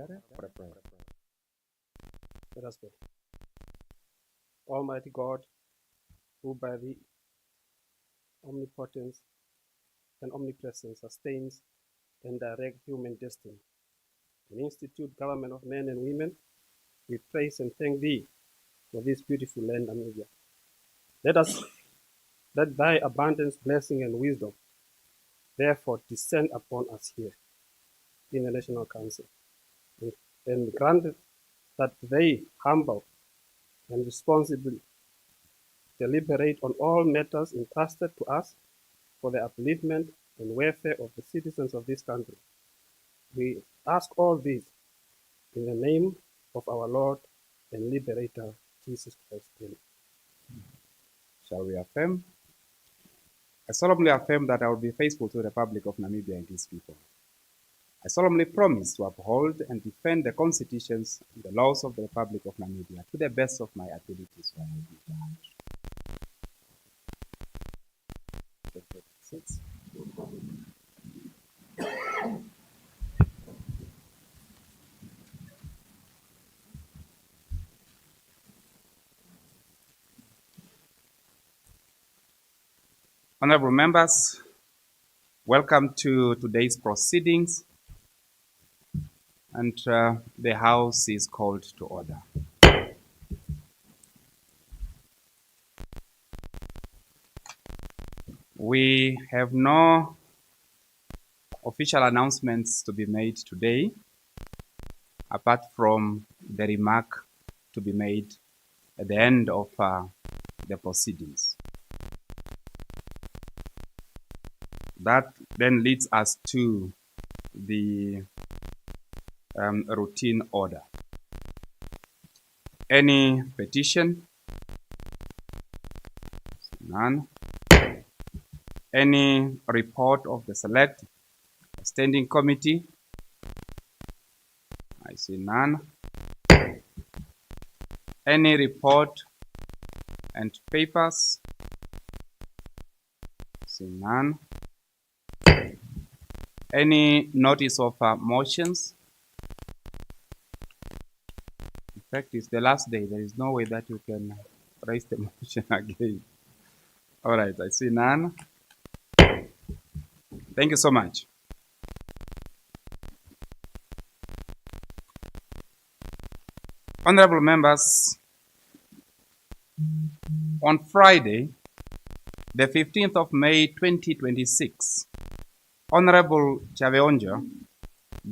necessary for a prayer. Let us pray. Almighty God, who by the omnipotence and omnipresence sustains and directs human destiny, and institute government of men and women, we praise and thank Thee for this beautiful land, Namibia. Let Thy abundance, blessing, and wisdom therefore descend upon us here in the National Council, and grant that they humble and responsibly deliberate on all matters entrusted to us for the upliftment and welfare of the citizens of this country. We ask all this in the name of our Lord and Liberator, Jesus Christ. Amen. Shall we affirm? I solemnly affirm that I will be faithful to the Republic of Namibia and its people. I solemnly promise to uphold and defend the constitutions and the laws of the Republic of Namibia to the best of my abilities. So help me God. Honorable members, welcome to today's proceedings, and the House is called to order. We have no official announcements to be made today, apart from the remark to be made at the end of the proceedings. That then leads us to the routine order. Any petition? None. Any report of the select standing committee? I see none. Any report and papers? I see none. Any notice of motions? In fact, it's the last day. There is no way that you can raise the motion again. All right, I see none. Thank you so much. Honorable members, on Friday, the 15th of May 2026, Honorable Chaveonja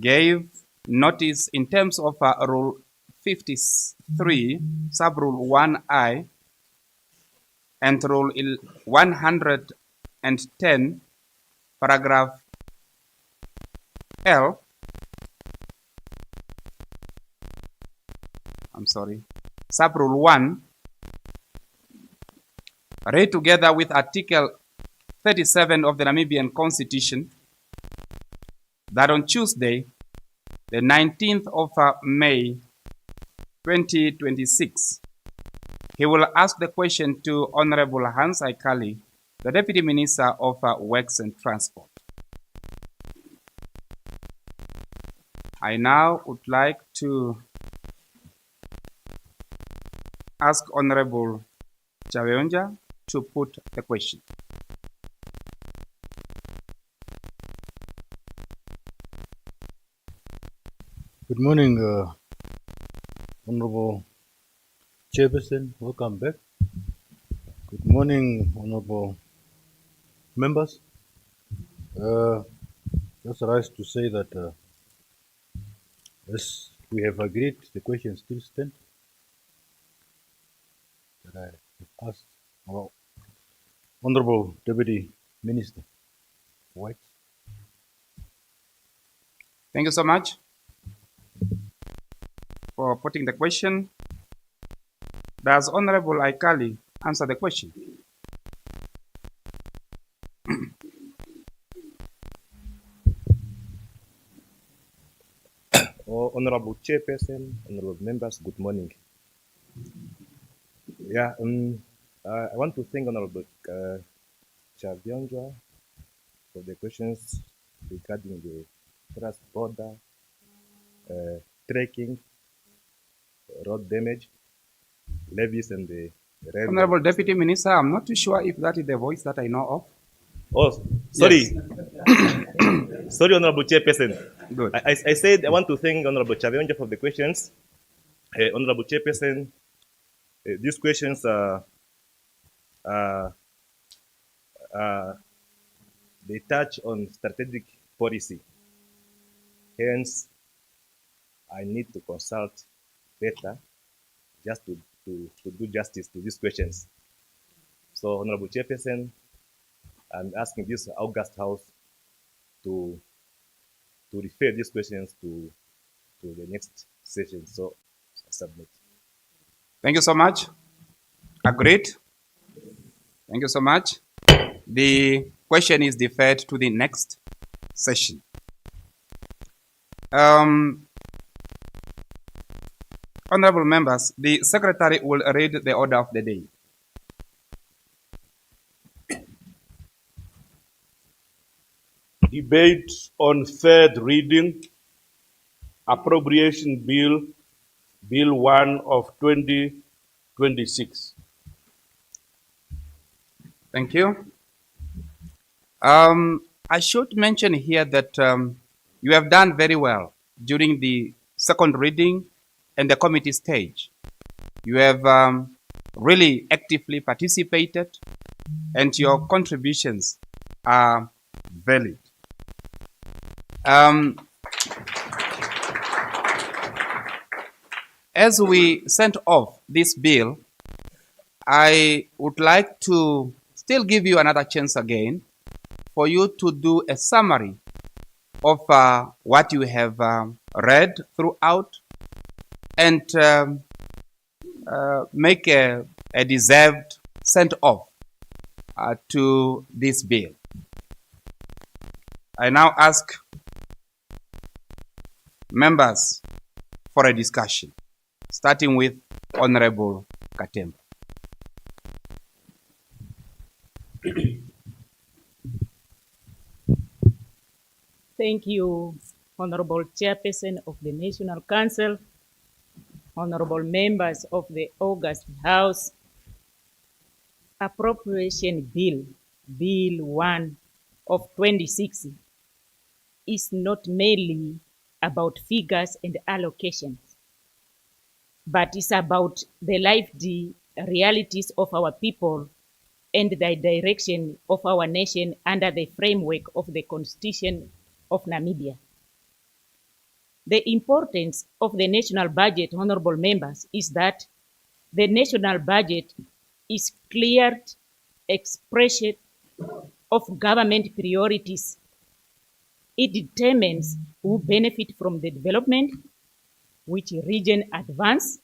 gave notice in terms of Rule 53, Sub-Rule 1I, and Rule 110, Paragraph L, Sub-Rule 1, read together with Article 37 of the Namibian Constitution, that on Tuesday, the 19th of May 2026, he will ask the question to Honorable Hans Aikali, the Deputy Minister of Works and Transport. I now would like to ask Honorable Chaveonja to put the question. Good morning, Honorable Chairperson. Welcome back. Good morning, Honorable members. Just rise to say that as we have agreed, the question still stands that I have asked our Honorable Deputy Minister White. Thank you so much for putting the question. Does Honorable Aikali answer the question? Honorable Chairperson, honorable members, good morning. Yeah, I want to thank Honorable Chaveonja for the questions regarding the cross-border trekking, road damage, levies, and the railway. Honorable Deputy Minister, I'm not too sure if that is the voice that I know of. Oh, sorry. Sorry, Honorable Chairperson. Good. I said I want to thank Honorable Challenger for the questions. Honorable Chairperson, these questions they touch on strategic policy. Hence, I need to consult better just to do justice to these questions. So, Honorable Chairperson, I'm asking this August House to refer these questions to the next session. So, I submit. Thank you so much. Agreed. Thank you so much. The question is deferred to the next session. Honorable members, the Secretary will read the order of the day. Debate on third reading, Appropriation Bill, Bill 1 of 2026. Thank you. I should mention here that you have done very well during the second reading and the committee stage. You have really actively participated, and your contributions are valid. As we send off this bill, I would like to still give you another chance again for you to do a summary of what you have read throughout and make a deserved send-off to this bill. I now ask members for a discussion, starting with Honorable Katemba. Thank you, Honorable Chairperson of the National Council, honorable members of the August House. Appropriation Bill, Bill 1 of 2060, is not merely about figures and allocations, but it's about the lived realities of our people and the direction of our nation under the framework of the Constitution of Namibia. The importance of the national budget, honorable members, is that the national budget is clear expression of government priorities. It determines who benefit from the development, which region advance,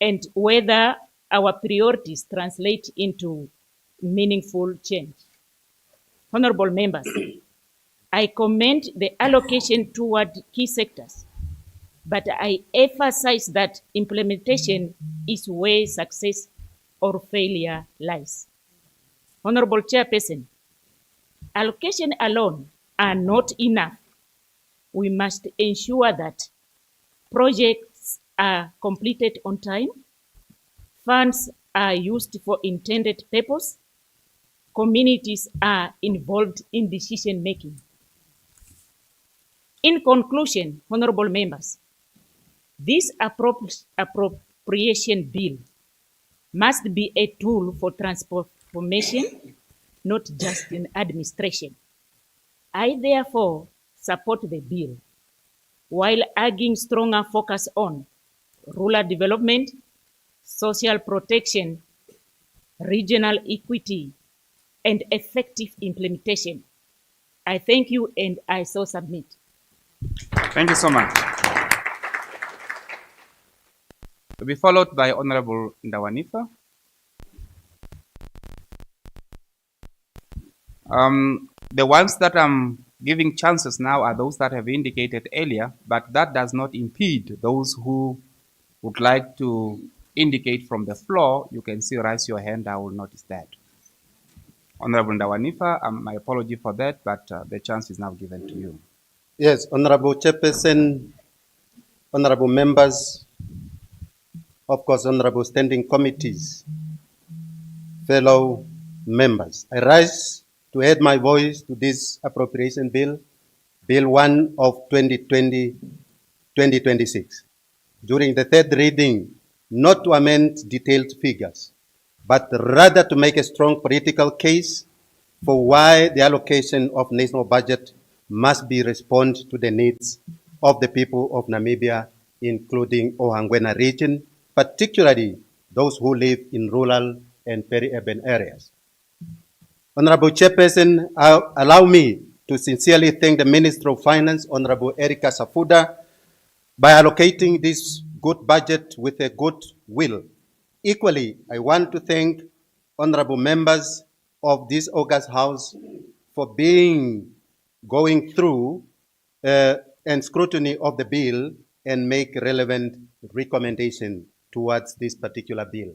and whether our priorities translate into meaningful change. Honorable members, I commend the allocation toward key sectors, but I emphasize that implementation is where success or failure lies. Honorable Chairperson, allocation alone are not enough. We must ensure that projects are completed on time, funds are used for intended purpose, communities are involved in decision making. In conclusion, honorable members, this appropriation bill must be a tool for transformation, not just in administration. I therefore support the bill, while urging stronger focus on rural development, social protection, regional equity, and effective implementation. I thank you and I so submit. Thank you so much. To be followed by Honorable Ndawanifa. The ones that I'm giving chances now are those that have indicated earlier, but that does not impede those who would like to indicate from the floor. You can still raise your hand. I will notice that. Honorable Ndawanifa, my apology for that, but the chance is now given to you. Yes, Honorable Chairperson, honorable members, of course, honorable standing committees, fellow members, I rise to add my voice to this appropriation bill, Bill 1 of 2020-2026. During the third reading, not to amend detailed figures, but rather to make a strong political case for why the allocation of national budget must be respond to the needs of the people of Namibia, including Ohangwena region, particularly those who live in rural and peri-urban areas. Honorable Chairperson, allow me to sincerely thank the Minister of Finance, Honorable Erika Safuda, by allocating this good budget with a good will. Equally, I want to thank honorable members of this August House for going through and scrutiny of the bill and make relevant recommendation towards this particular bill.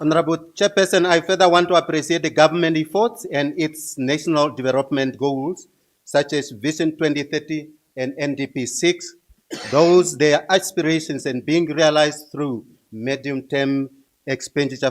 Honorable Chairperson, I further want to appreciate the government efforts and its national development goals, such as Vision 2030 and NDP 6, those their aspirations and being realized through medium-term expenditure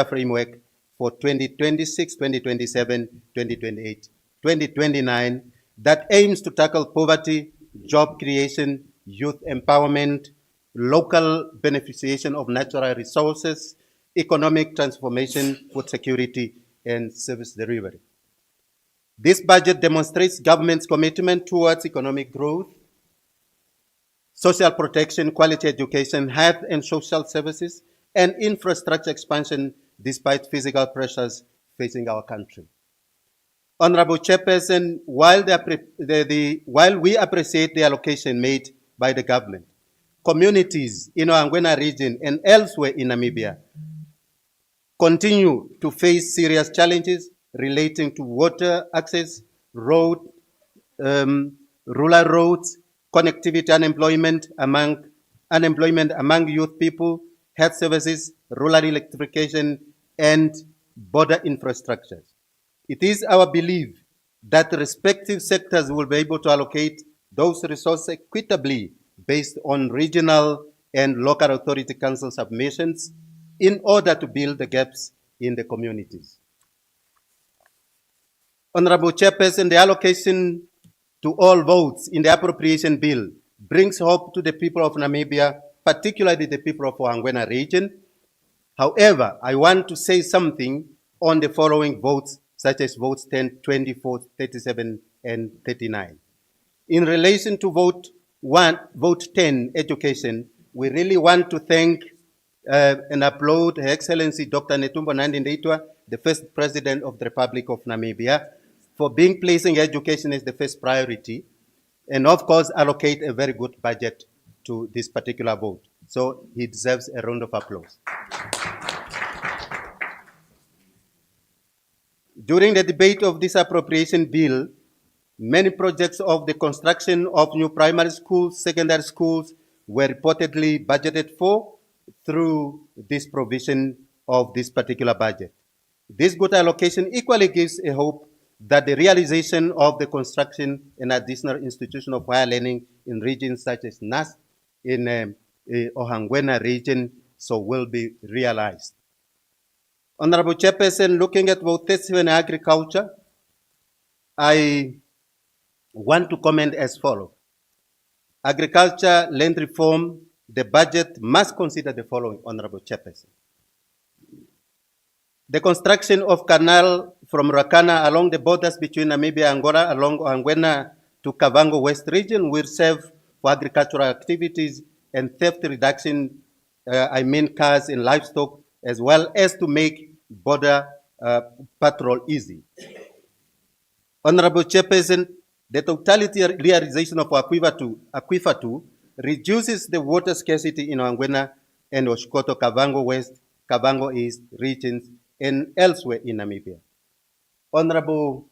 framework for 2026, 2027, 2028, 2029 that aims to tackle poverty, job creation, youth empowerment, local beneficiation of natural resources, economic transformation, food security, and service delivery. This budget demonstrates government's commitment towards economic growth, social protection, quality education, health and social services, and infrastructure expansion despite physical pressures facing our country. Honorable Chairperson, while we appreciate the allocation made by the government, communities in our Ohangwena region and elsewhere in Namibia continue to face serious challenges relating to water access, rural roads, connectivity, unemployment among youth people, health services, rural electrification, and border infrastructures. It is our belief that the respective sectors will be able to allocate those resources equitably based on regional and local authority council submissions in order to build the gaps in the communities. Honorable Chairperson, the allocation to all votes in the appropriation bill brings hope to the people of Namibia, particularly the people of Ohangwena region. However, I want to say something on the following votes, such as votes 10, 24, 37, and 39. In relation to vote 10, education, we really want to thank and applaud Her Excellency Dr. Netumbo Nandi-Ndaitwah, the first President of the Republic of Namibia, for placing education as the first priority, and of course allocate a very good budget to this particular vote. So he deserves a round of applause. During the debate of this appropriation bill, many projects of the construction of new primary schools, secondary schools were reportedly budgeted for through this provision of this particular budget. This good allocation equally gives a hope that the realization of the construction and additional institution of higher learning in regions such as NAS in Ohangwena region so will be realized. Honorable Chairperson, looking at vote 37 agriculture, I want to comment as follows. Agriculture, land reform, the budget must consider the following, Honorable Chairperson. The construction of canal from Rakana along the borders between Namibia and Angola along Ohangwena to Kavango West region will serve for agricultural activities and theft reduction, cars and livestock, as well as to make border patrol easy. Honorable Chairperson, the totality realization of Aquifer 2 reduces the water scarcity in Ohangwena and Oshkoto, Kavango West, Kavango East regions, and elsewhere in Namibia. Honorable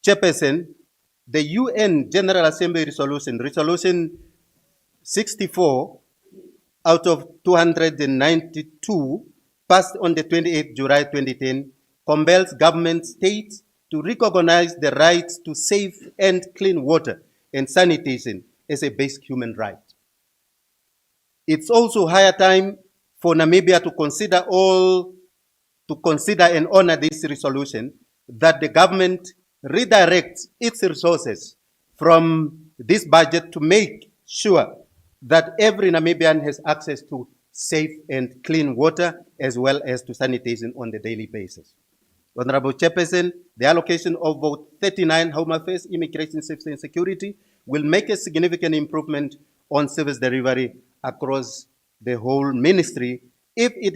Chairperson, the UN General Assembly Resolution 64 out of 292 passed on the 28th July 2010 compels government states to recognize the right to safe and clean water and sanitation as a basic human right. It's also higher time for Namibia to consider and honor this resolution, that the government redirects its resources from this budget to make sure that every Namibian has access to safe and clean water as well as to sanitation on a daily basis. Honorable Chairperson, the allocation of Vote 39, Home Affairs, Immigration, Safety and Security, will make a significant improvement on service delivery across the whole ministry if it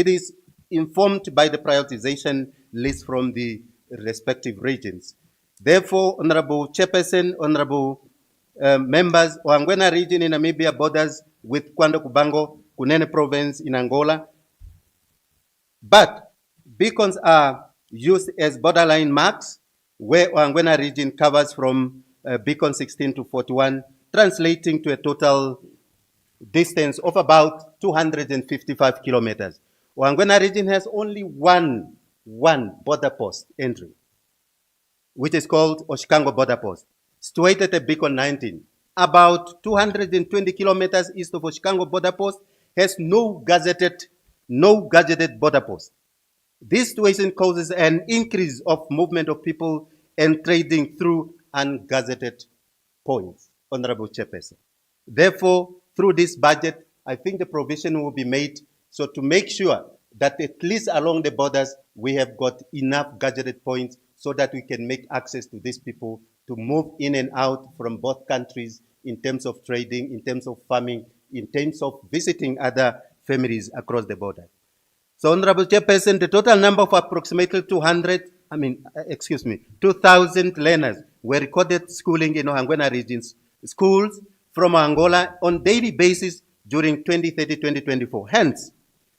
is informed by the prioritization list from the respective regions. Therefore, Honorable Chairperson, Honorable members, Wangwena region in Namibia borders with Kwando Kubango, Kunene province in Angola, but beacons are used as borderline marks where Wangwena region covers from beacon 16 to 41, translating to a total distance of about 255 kilometers. Wangwena region has only one border post entry, which is called Oshikango border post, situated at beacon 19. About 220 kilometers east of Oshikango border post has no gazetted border post. This situation causes an increase of movement of people and trading through ungazetted points, Honorable Chairperson. Therefore, through this budget, I think the provision will be made so to make sure that at least along the borders, we have got enough gazetted points so that we can make access to these people to move in and out from both countries in terms of trading, in terms of farming, in terms of visiting other families across the border. So, Honorable Chairperson, the total number of approximately 2,000 learners were recorded schooling in Ohangwena regions, schools from Angola on daily basis during 2030-2024. Hence,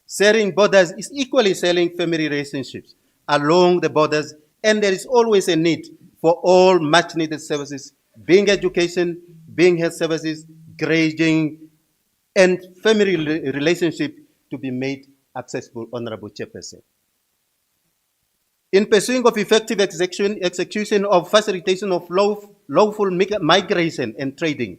sharing borders is equally sharing family relationships along the borders, and there is always a need for all much needed services, being education, being health services, grazing, and family relationship to be made accessible, Honorable Chairperson. In pursuing of effective execution of facilitation of lawful migration and trading,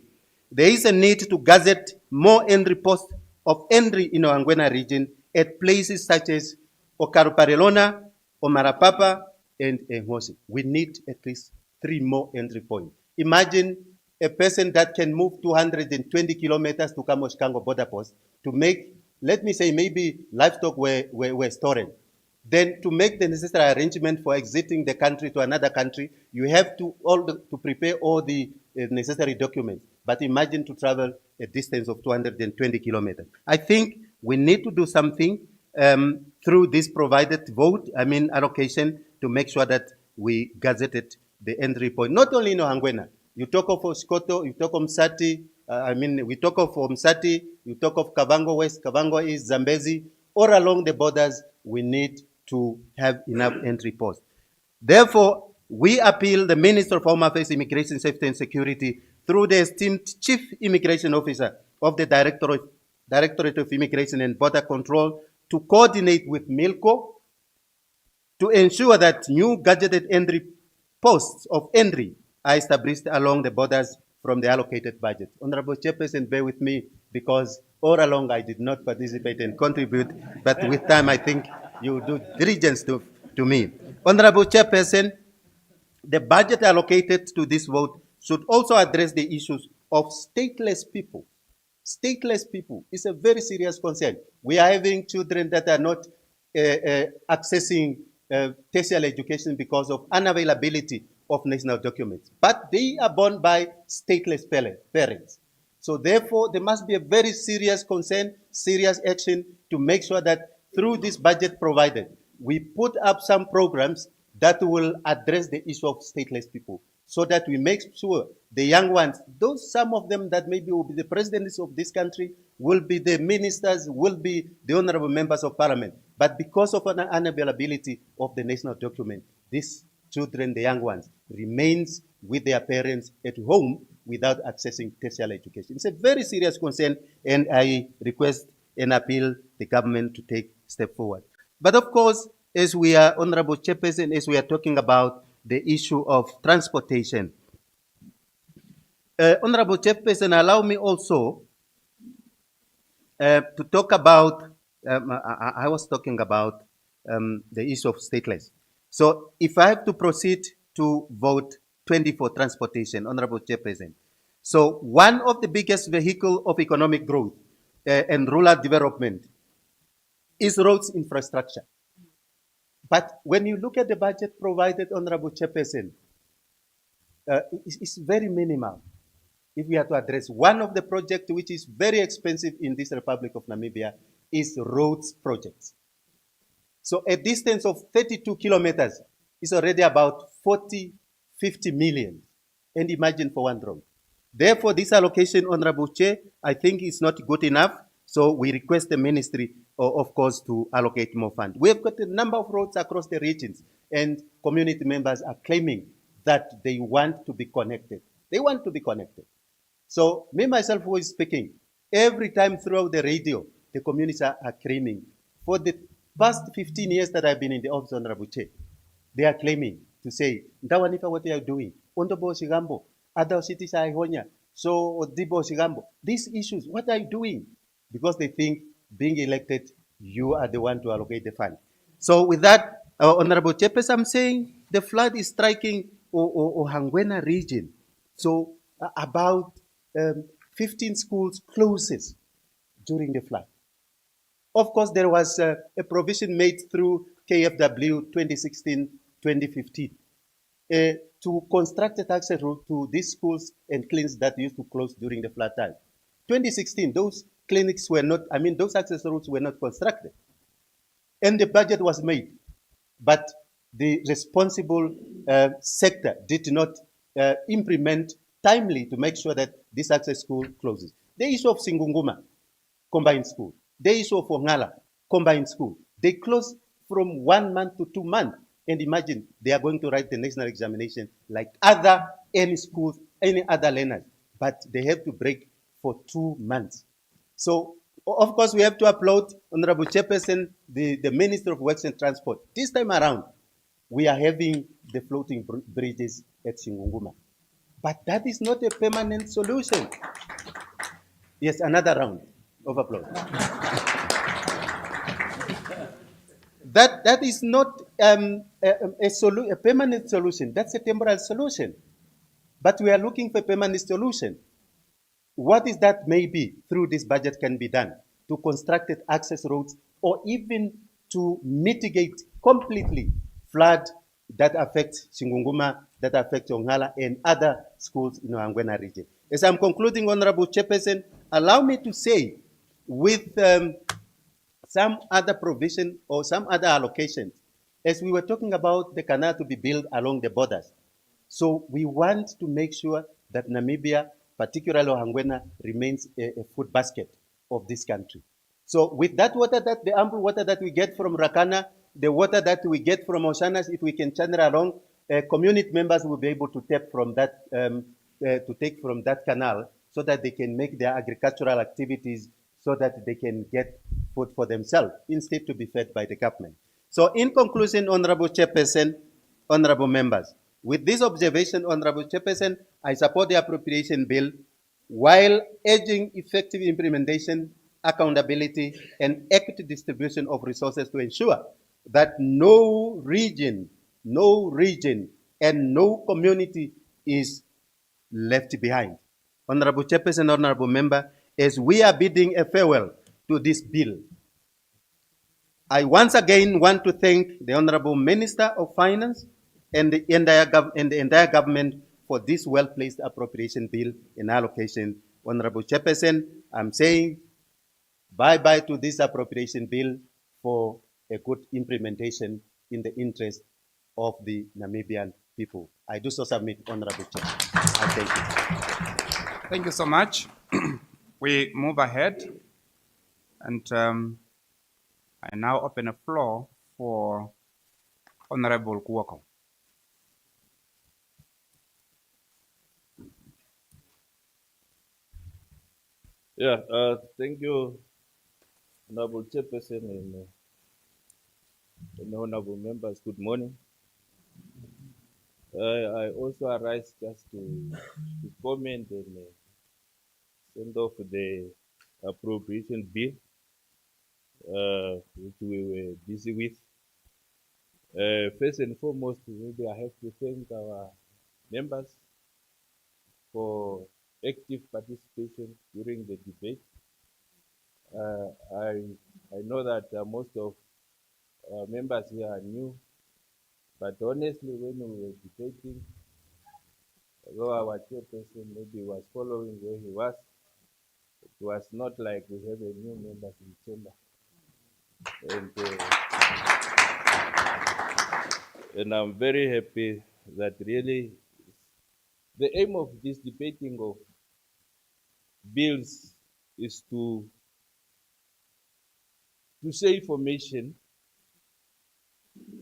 there is a need to gazette more entry posts of entry in the Angwena region at places such as Okaruparelona, Omarapapa, and Engosi. We need at least 3 more entry points. Imagine a person that can move 220 kilometers to Kamoshkango border post to make, let me say, maybe livestock were stolen. Then to make the necessary arrangement for exiting the country to another country, you have to prepare all the necessary documents. But imagine to travel a distance of 220 kilometers. I think we need to do something through this provided allocation to make sure that we gazetted the entry point. Not only in Ohangwena. You talk of Oskoto, you talk of Msati, we talk of Msati, you talk of Kavango West, Kavango East, Zambezi. All along the borders, we need to have enough entry posts. Therefore, we appeal the Minister of Home Affairs, Immigration, Safety and Security through the esteemed Chief Immigration Officer of the Directorate of Immigration and Border Control to coordinate with MILCO to ensure that new gadgeted entry posts of entry are established along the borders from the allocated budget. Honorable Chairperson, bear with me because all along I did not participate and contribute, but with time I think you do diligence to me. Honorable Chairperson, the budget allocated to this vote should also address the issues of stateless people. Stateless people is a very serious concern. We are having children that are not accessing tertiary education because of unavailability of national documents, but they are born by stateless parents. So therefore, there must be a very serious concern, serious action to make sure that through this budget provided, we put up some programs that will address the issue of stateless people so that we make sure the young ones, those some of them that maybe will be the presidents of this country, will be the ministers, will be the honorable members of parliament. But because of an unavailability of the national document, these children, the young ones, remains with their parents at home without accessing tertiary education. It's a very serious concern, and I request and appeal the government to take a step forward. But of course, as we are, Honorable Chairperson, as we are talking about the issue of transportation, Honorable Chairperson, allow me also to talk about, I was talking about the issue of stateless. So if I have to proceed to vote 20 for transportation, Honorable Chairperson, so one of the biggest vehicle of economic growth and rural development is roads infrastructure. But when you look at the budget provided, Honorable Chairperson, it's very minimal. If we are to address one of the projects which is very expensive in this Republic of Namibia is roads projects. So a distance of 32 kilometers is already about 40, 50 million. And imagine for one road. Therefore, this allocation, Honorable Chair, I think is not good enough. So we request the ministry, of course, to allocate more funds. We have got a number of roads across the regions, and community members are claiming that they want to be connected. They want to be connected. So me, myself, who is speaking, every time throughout the radio, the communities are claiming. For the past 15 years that I've been in the office, Honorable Chair, they are claiming to say, Ndawanifa, what you are doing? Ondobo Shigambo, other cities are Ihonya, so Odibo Shigambo. These issues, what are you doing? Because they think being elected, you are the one to allocate the fund. So with that, Honorable Chairperson, I'm saying the flood is striking Ohangwena region. So about 15 schools closes during the flood. Of course, there was a provision made through KFW 2016-2015 to construct a access route to these schools and clinics that used to close during the flood time. 2016, those clinics were not, those access routes were not constructed. And the budget was made, but the responsible sector did not implement timely to make sure that this access school closes. The issue of Singunguma, combined school. The issue of Ongala, combined school. They close from 1 month to 2 months. And imagine they are going to write the national examination like any schools, any other learners. But they have to break for 2 months. So, of course, we have to applaud Honorable Chairperson, the Minister of Works and Transport. This time around, we are having the floating bridges at Singunguma. But that is not a permanent solution. Yes, another round of applause. That is not a permanent solution. That's a temporary solution. But we are looking for a permanent solution. What is that maybe through this budget can be done to construct access roads or even to mitigate completely flood that affects Singunguma, that affects Ongala and other schools in the Angwena region. As I'm concluding, Honorable Chairperson, allow me to say with some other provision or some other allocations, as we were talking about the canal to be built along the borders. So we want to make sure that Namibia, particularly Ohangwena, remains a food basket of this country. So with that water, the ample water that we get from Rakana, the water that we get from Oshanas, if we can channel along, community members will be able to tap from that, to take from that canal so that they can make their agricultural activities so that they can get food for themselves instead to be fed by the government. So in conclusion, Honorable Chairperson, honorable members, with this observation, Honorable Chairperson, I support the appropriation bill while urging effective implementation, accountability, and equity distribution of resources to ensure that no region, and no community is left behind. Honorable Chairperson, honorable member, as we are bidding a farewell to this bill, I once again want to thank the Honorable Minister of Finance and the entire government for this well-placed appropriation bill and allocation. Honorable Chairperson, I'm saying bye-bye to this appropriation bill for a good implementation in the interest of the Namibian people. I do so submit, Honorable Chair. I thank you. Thank you so much. We move ahead, and I now open the floor for Honorable Kuoko. Yeah, thank you, Honorable Chairperson and honorable members. Good morning. I also arise just to comment and send off the appropriation bill, which we were busy with. First and foremost, maybe I have to thank our members for active participation during the debate. I know that most of members here are new, but honestly, when we were debating, although our chairperson maybe was following where he was not like we have a new members in chamber. And I'm very happy that really the aim of this debating of bills is to share information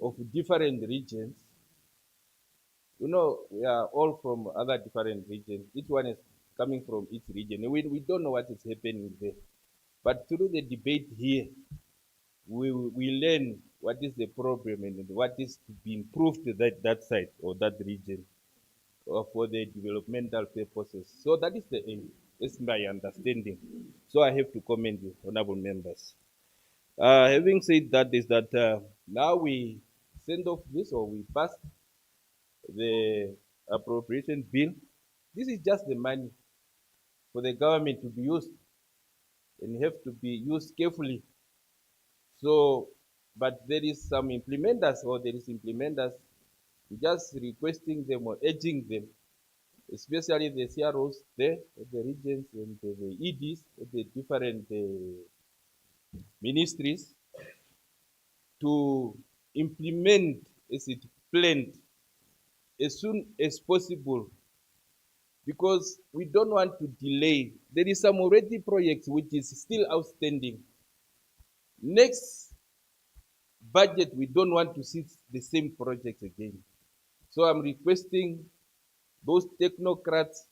of different regions. You know, we are all from other different regions. Each one is coming from each region. We don't know what is happening there. But through the debate here, we learn what is the problem and what is to be improved to that side or that region for the developmental purposes. So that is the aim. That's my understanding. So I have to commend you, honorable members. Having said that, is that now we send off this or we pass the appropriation bill. This is just the money for the government to be used and have to be used carefully. So, but there is some implementers or there is implementers just requesting them or urging them, especially the CROs there, the regions and the EDs, the different ministries, to implement as it planned as soon as possible, because we don't want to delay. There is some already projects which is still outstanding. Next budget, we don't want to see the same projects again. So I'm requesting those technocrats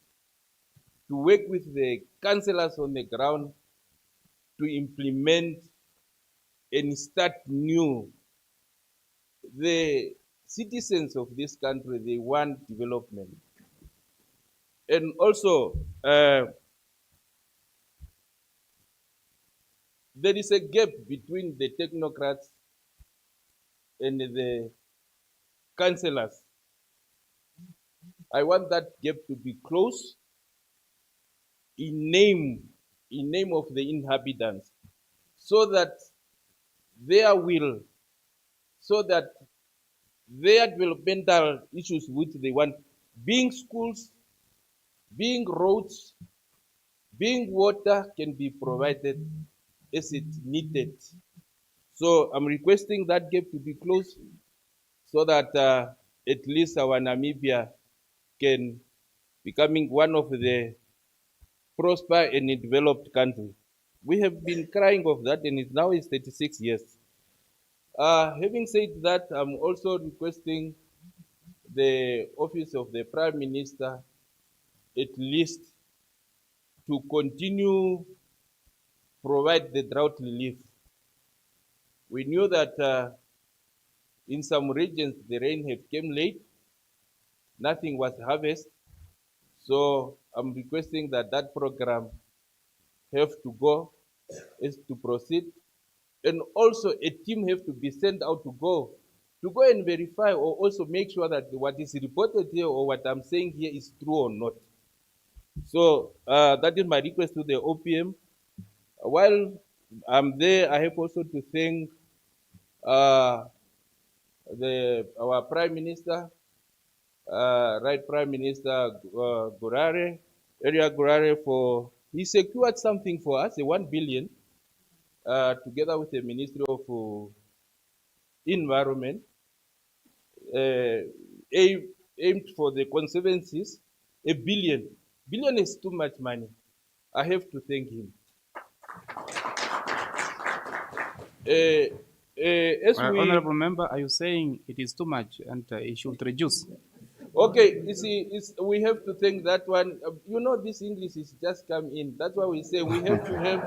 to work with the councillors on the ground to implement and start new. The citizens of this country, they want development. And also, there is a gap between the technocrats and the councillors. I want that gap to be closed in name of the inhabitants, so that their will, so that their developmental issues which they want, being schools, being roads, being water, can be provided as it needed. So I'm requesting that gap to be closed so that at least our Namibia can becoming one of the prosper and developed country. We have been crying of that, and it now is 36 years. Having said that, I'm also requesting the office of the Prime Minister at least to continue provide the drought relief. We knew that in some regions the rain had came late, nothing was harvested. So I'm requesting that that program have to go, is to proceed, and also a team have to be sent out to go and verify or also make sure that what is reported here or what I'm saying here is true or not. So that is my request to the OPM. While I'm there, I have also to thank our Prime Minister, Right Prime Minister Gurare, Elia Gurare, for he secured something for us, 1 billion, together with the Ministry of Environment, aimed for the conservancies, 1 billion. Billion is too much money. I have to thank him. Honorable member, are you saying it is too much and it should reduce? Okay, you see, we have to think that one. You know, this English is just come in. That's why we say we have to have.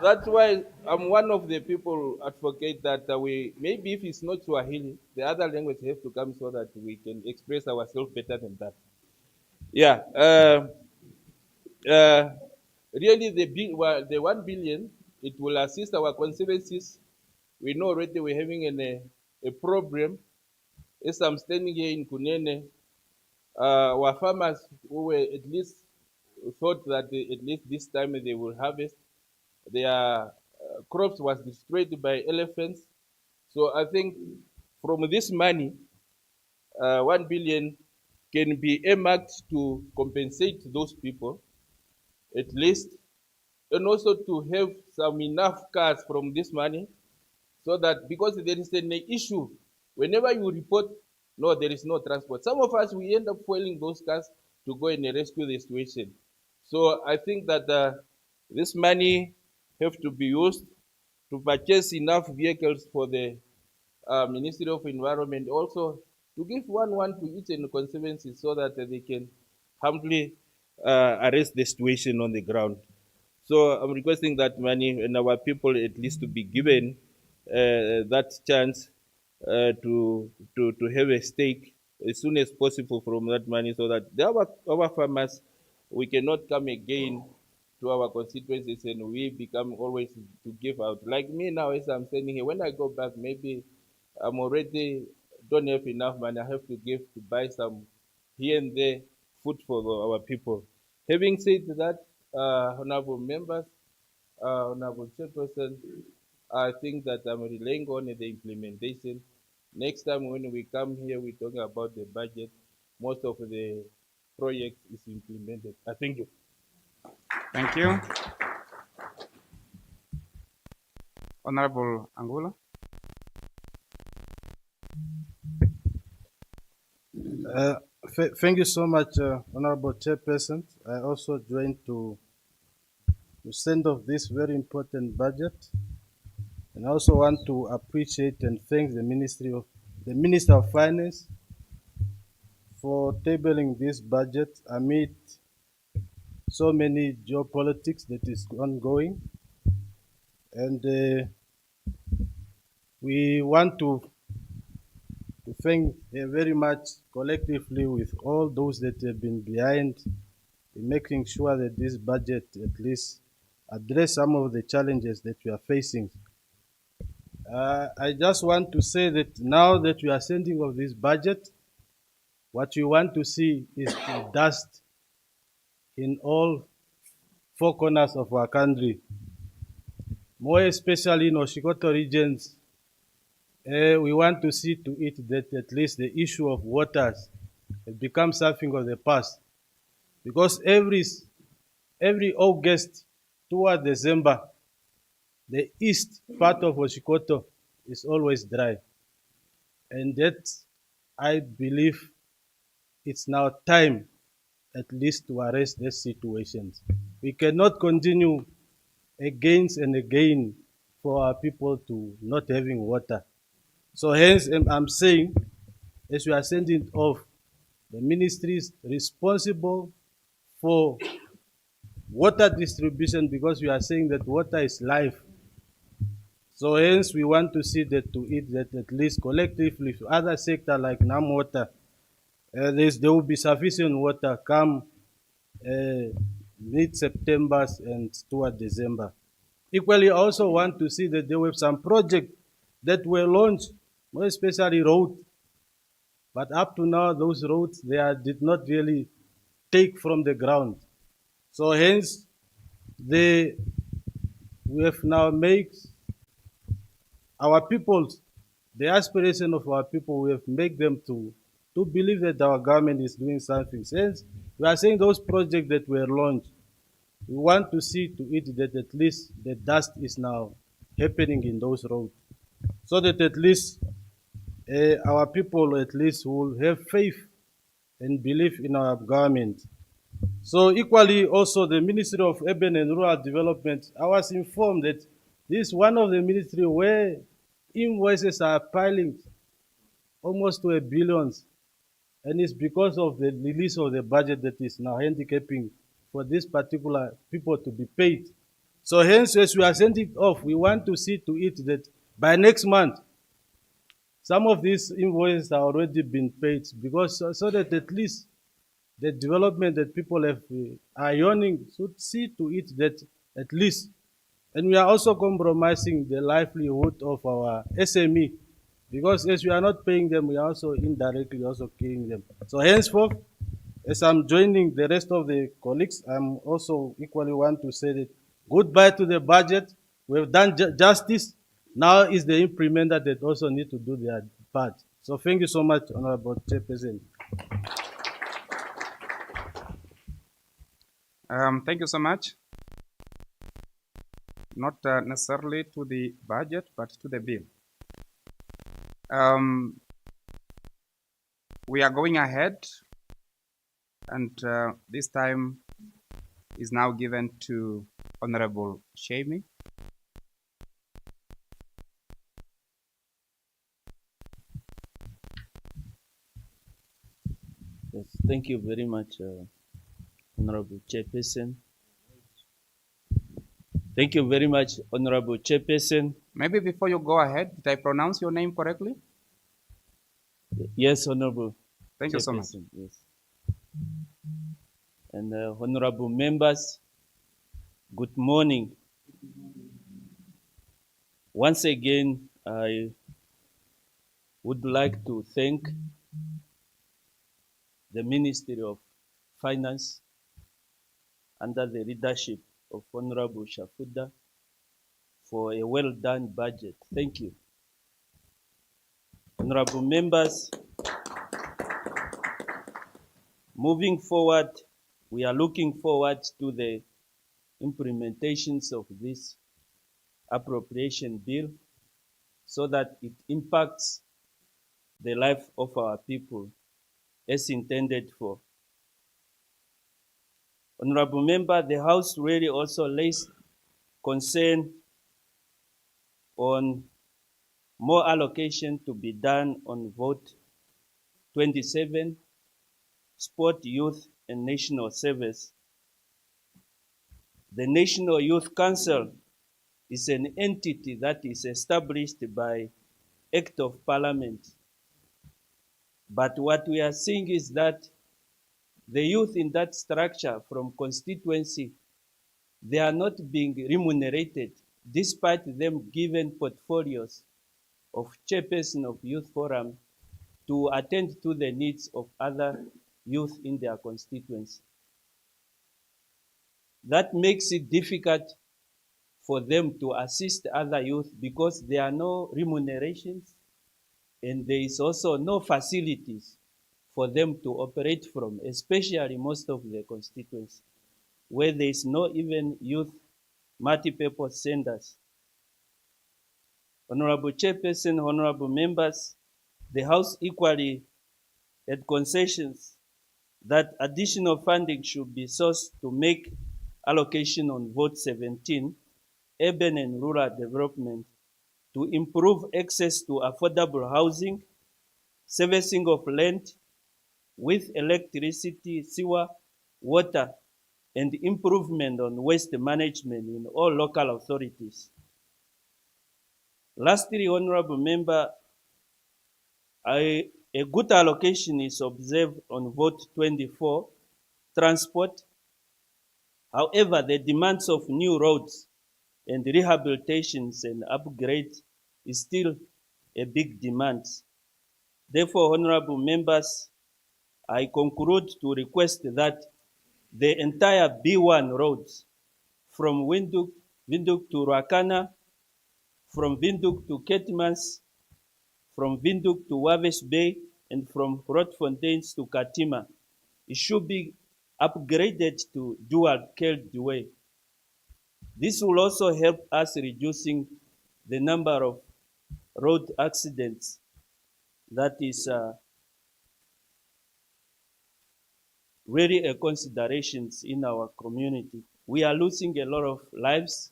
That's why I'm one of the people advocate that we, maybe if it's not Swahili, the other language have to come so that we can express ourselves better than that. Yeah. Uh, Really, the 1 billion, it will assist our conservancies. We know already we're having a problem. As I'm standing here in Kunene, our farmers who were at least thought that at least this time they will harvest, their crops was destroyed by elephants. So I think from this money, 1 billion can be earmarked to compensate those people at least, and also to have some enough cars from this money, so that, because there is an issue whenever you report no, there is no transport, some of us we end up fueling those cars to go and rescue the situation. So I think that this money have to be used to purchase enough vehicles for the Ministry of Environment, also to give one to each and conservancy, so that they can humbly arrest the situation on the ground. So I'm requesting that money and our people at least to be given that chance to have a stake as soon as possible from that money, so that our farmers, we cannot come again to our constituencies and we become always to give out. Like me now, as I'm saying here, when I go back, maybe I'm already don't have enough money. I have to give to buy some here and there food for our people. Having said that, honorable members, honorable chairperson, I think that I'm relying on the implementation. Next time when we come here, we talk about the budget. Most of the project is implemented. I thank you. Thank you. Honorable Angula. Thank you so much, Honorable Chairperson. I also joined to send off this very important budget, and I also want to appreciate and thank the Minister of Finance for tabling this budget amid so many geopolitics that is ongoing, and we want to thank very much collectively with all those that have been behind in making sure that this budget at least address some of the challenges that we are facing. I just want to say that now that we are sending off this budget, what we want to see is the dust in all four corners of our country, more especially in Oshikoto regions. We want to see to it that at least the issue of waters has become something of the past, because every August toward December, the east part of Oshikoto is always dry, and that I believe it's now time at least to arrest these situations. We cannot continue again and again for our people to not having water. So hence I'm saying, as we are sending off the ministries responsible for water distribution, because we are saying that water is life. So hence we want to see that to it that at least collectively for other sector like NAM water, there will be sufficient water come mid-September and toward December. Equally, I also want to see that there were some projects that were launched, more especially roads. But up to now, those roads, did not really take from the ground. So hence, we have now made our people, the aspiration of our people, we have made them to believe that our government is doing something. Since we are saying those projects that were launched, we want to see to it that at least the dust is now happening in those roads, so that at least our people at least will have faith and belief in our government. So equally also the Ministry of Urban and Rural Development, I was informed that this is one of the ministries where invoices are piling almost to $1 billion, and it's because of the release of the budget that is now handicapping for this particular people to be paid. So hence, as we are sending off, we want to see to it that by next month, some of these invoices are already been paid, because so that at least the development that people have are yearning should see to it that at least, and we are also compromising the livelihood of our SME, because as we are not paying them, we are also indirectly also killing them. So henceforth, as I'm joining the rest of the colleagues, I'm also equally want to say that goodbye to the budget. We've done justice. Now is the implementer that also need to do their part. So thank you so much, Honorable Chairperson. Thank you so much. Not necessarily to the budget, but to the bill. We are going ahead, and this time is now given to Honorable Shami. Yes, thank you very much, Honorable Chairperson. Thank you very much, Honorable Chairperson. Maybe before you go ahead, did I pronounce your name correctly? Yes, Honorable Thank you so much. Chairperson. Yes. And honorable members, good morning. Once again, I would like to thank the Ministry of Finance under the leadership of Honorable Shafuda for a well-done budget. Thank you. Honorable members, moving forward, we are looking forward to the implementations of this appropriation bill so that it impacts the life of our people as intended for. Honorable member, the House really also lays concern on more allocation to be done on vote 27, sport, youth, and national service. The National Youth Council is an entity that is established by Act of Parliament. But what we are seeing is that the youth in that structure from constituency, they are not being remunerated despite them given portfolios of chairperson of youth forum to attend to the needs of other youth in their constituency. That makes it difficult for them to assist other youth because there are no remunerations and there is also no facilities for them to operate from, especially most of the constituencies, where there is no even youth multi-purpose centers. Honorable Chairperson, honorable members, the House equally had concessions that additional funding should be sourced to make allocation on vote 17, urban and rural development, to improve access to affordable housing, servicing of land with electricity, sewer, water, and improvement on waste management in all local authorities. Lastly, honorable member, a good allocation is observed on vote 24, transport. However, the demands of new roads and rehabilitations and upgrades is still a big demand. Therefore, honorable members, I conclude to request that the entire B1 roads from Windhoek to Ruakana, from Windhoek to Ketmans, from Windhoek to Waves Bay, and from Grootfontein to Katima, it should be upgraded to dual carriageway. This will also help us reducing the number of road accidents that is really a consideration in our community. We are losing a lot of lives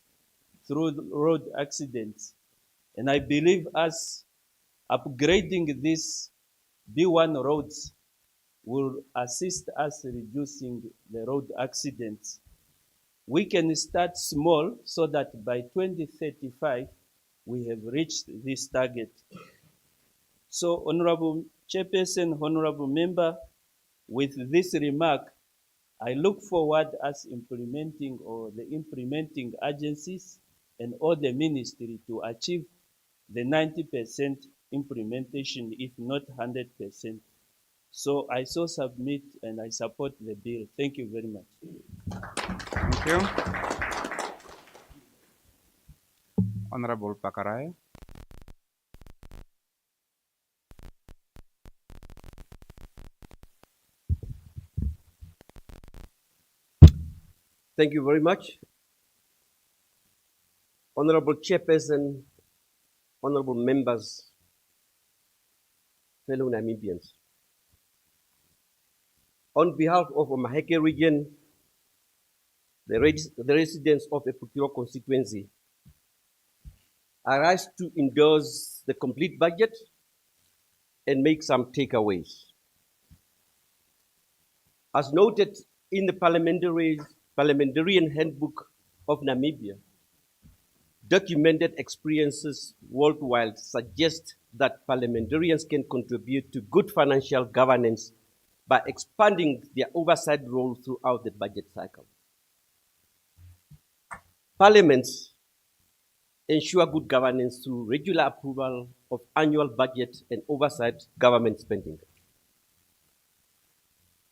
through road accidents. And I believe us upgrading these B1 roads will assist us reducing the road accidents. we can start small so that by 2035, we have reached this target. So, Honorable Chairperson, Honorable Member, with this remark, I look forward as implementing or the implementing agencies and all the ministry to achieve the 90% implementation, if not 100%. So I so submit and I support the bill. Thank you very much. Thank you. Honorable Pakarai. Thank you very much. Honorable Chairperson, honorable members, fellow Namibians. On behalf of Maheke region, the residents of the Pukiro constituency, I rise to endorse the complete budget and make some takeaways. As noted in the Parliamentarian Handbook of Namibia, documented experiences worldwide suggest that parliamentarians can contribute to good financial governance by expanding their oversight role throughout the budget cycle. Parliaments ensure good governance through regular approval of annual budget and oversight government spending.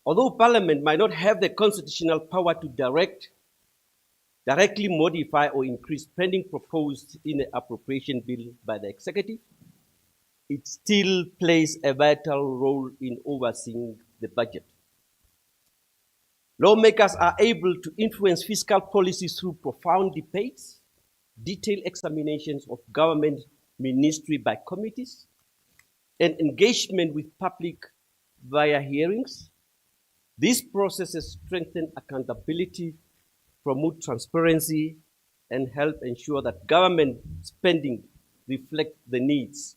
Although Parliament might not have the constitutional power to directly modify or increase spending proposed in the appropriation bill by the executive, it still plays a vital role in overseeing the budget. Lawmakers are able to influence fiscal policy through profound debates, detailed examinations of government ministry by committees, and engagement with public via hearings. These processes strengthen accountability, promote transparency, and help ensure that government spending reflects the needs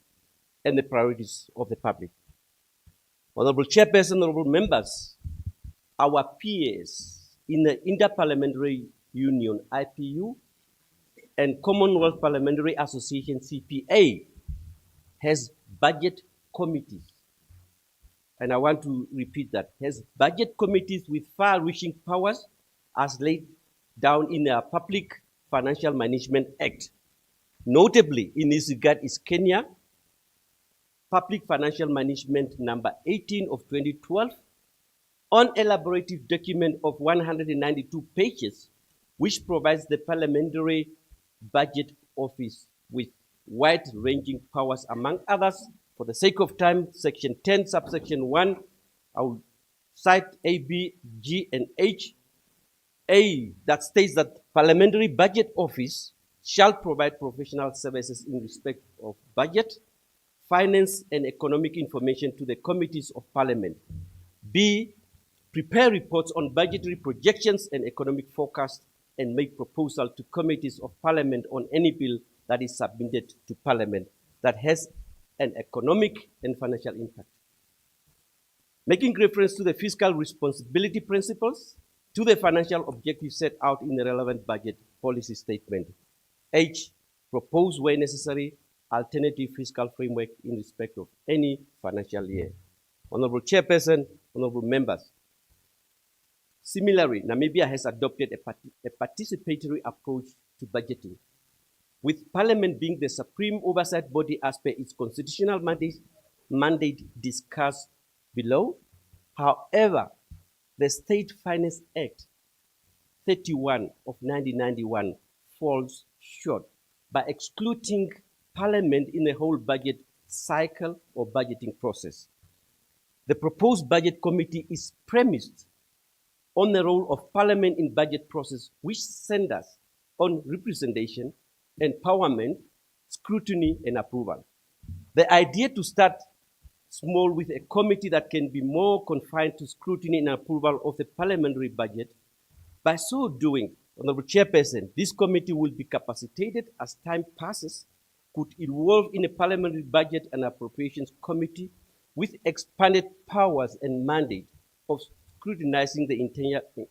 and the priorities of the public. Honorable Chairperson, honorable members, our peers in the Interparliamentary Union, IPU, and Commonwealth Parliamentary Association, CPA, has budget committees. And I want to repeat that, has budget committees with far-reaching powers as laid down in the Public Financial Management Act. Notably, in this regard is Kenya, Public Financial Management number 18 of 2012, on elaborative document of 192 pages, which provides the Parliamentary Budget Office with wide-ranging powers, among others. For the sake of time, Section 10, subsection 1, I will cite A, B, G, and H. A, that states that Parliamentary Budget Office shall provide professional services in respect of budget, finance, and economic information to the committees of Parliament. B, prepare reports on budgetary projections and economic forecast and make proposal to committees of Parliament on any bill that is submitted to Parliament that has an economic and financial impact. Making reference to the fiscal responsibility principles, to the financial objectives set out in the relevant budget policy statement. H, propose where necessary alternative fiscal framework in respect of any financial year. Honorable Chairperson, honorable members. Similarly, Namibia has adopted a participatory approach to budgeting, with Parliament being the supreme oversight body as per its constitutional mandate discussed below. However, the State Finance Act 31 of 1991 falls short by excluding Parliament in the whole budget cycle or budgeting process. The proposed budget committee is premised on the role of Parliament in budget process, which centers on representation, empowerment, scrutiny, and approval. The idea to start small with a committee that can be more confined to scrutiny and approval of the parliamentary budget. By so doing, Honorable Chairperson, this committee will be capacitated as time passes, could evolve in a parliamentary budget and appropriations committee with expanded powers and mandate of scrutinizing the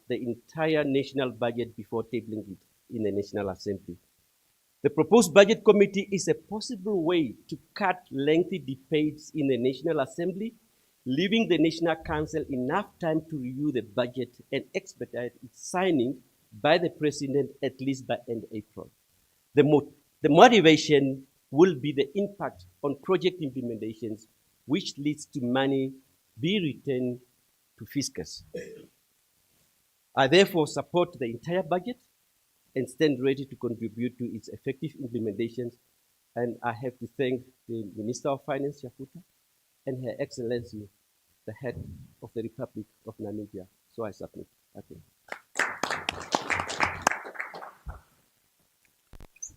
entire national budget before tabling it in the National Assembly. The proposed budget committee is a possible way to cut lengthy debates in the National Assembly, leaving the National Council enough time to review the budget and expedite its signing by the President at least by end April. The motivation will be the impact on project implementations, which leads to money be returned to fiscus. I therefore support the entire budget and stand ready to contribute to its effective implementations. And I have to thank the Minister of Finance, Shafuta, and Her Excellency, the head of the Republic of Namibia. So I submit. Okay.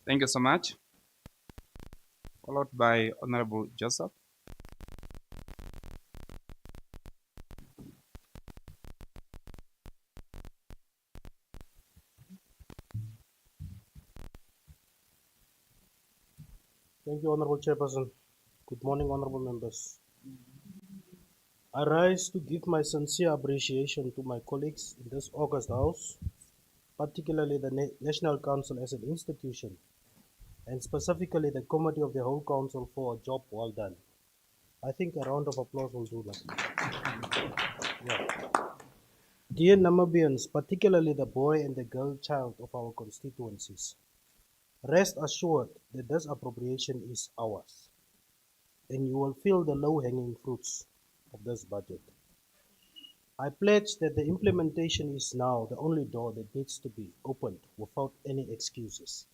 Thank you so much. Followed by Honorable Joseph. Thank you, Honorable Chairperson. Good morning, honorable members. I rise to give my sincere appreciation to my colleagues in this august House, particularly the National Council as an institution, and specifically the Committee of the Whole Council for a job well done. I think a round of applause will do that. Yeah. Dear Namibians, particularly the boy and the girl child of our constituencies, rest assured that this appropriation is ours, and you will feel the low-hanging fruits of this budget. I pledge that the implementation is now the only door that needs to be opened without any excuses.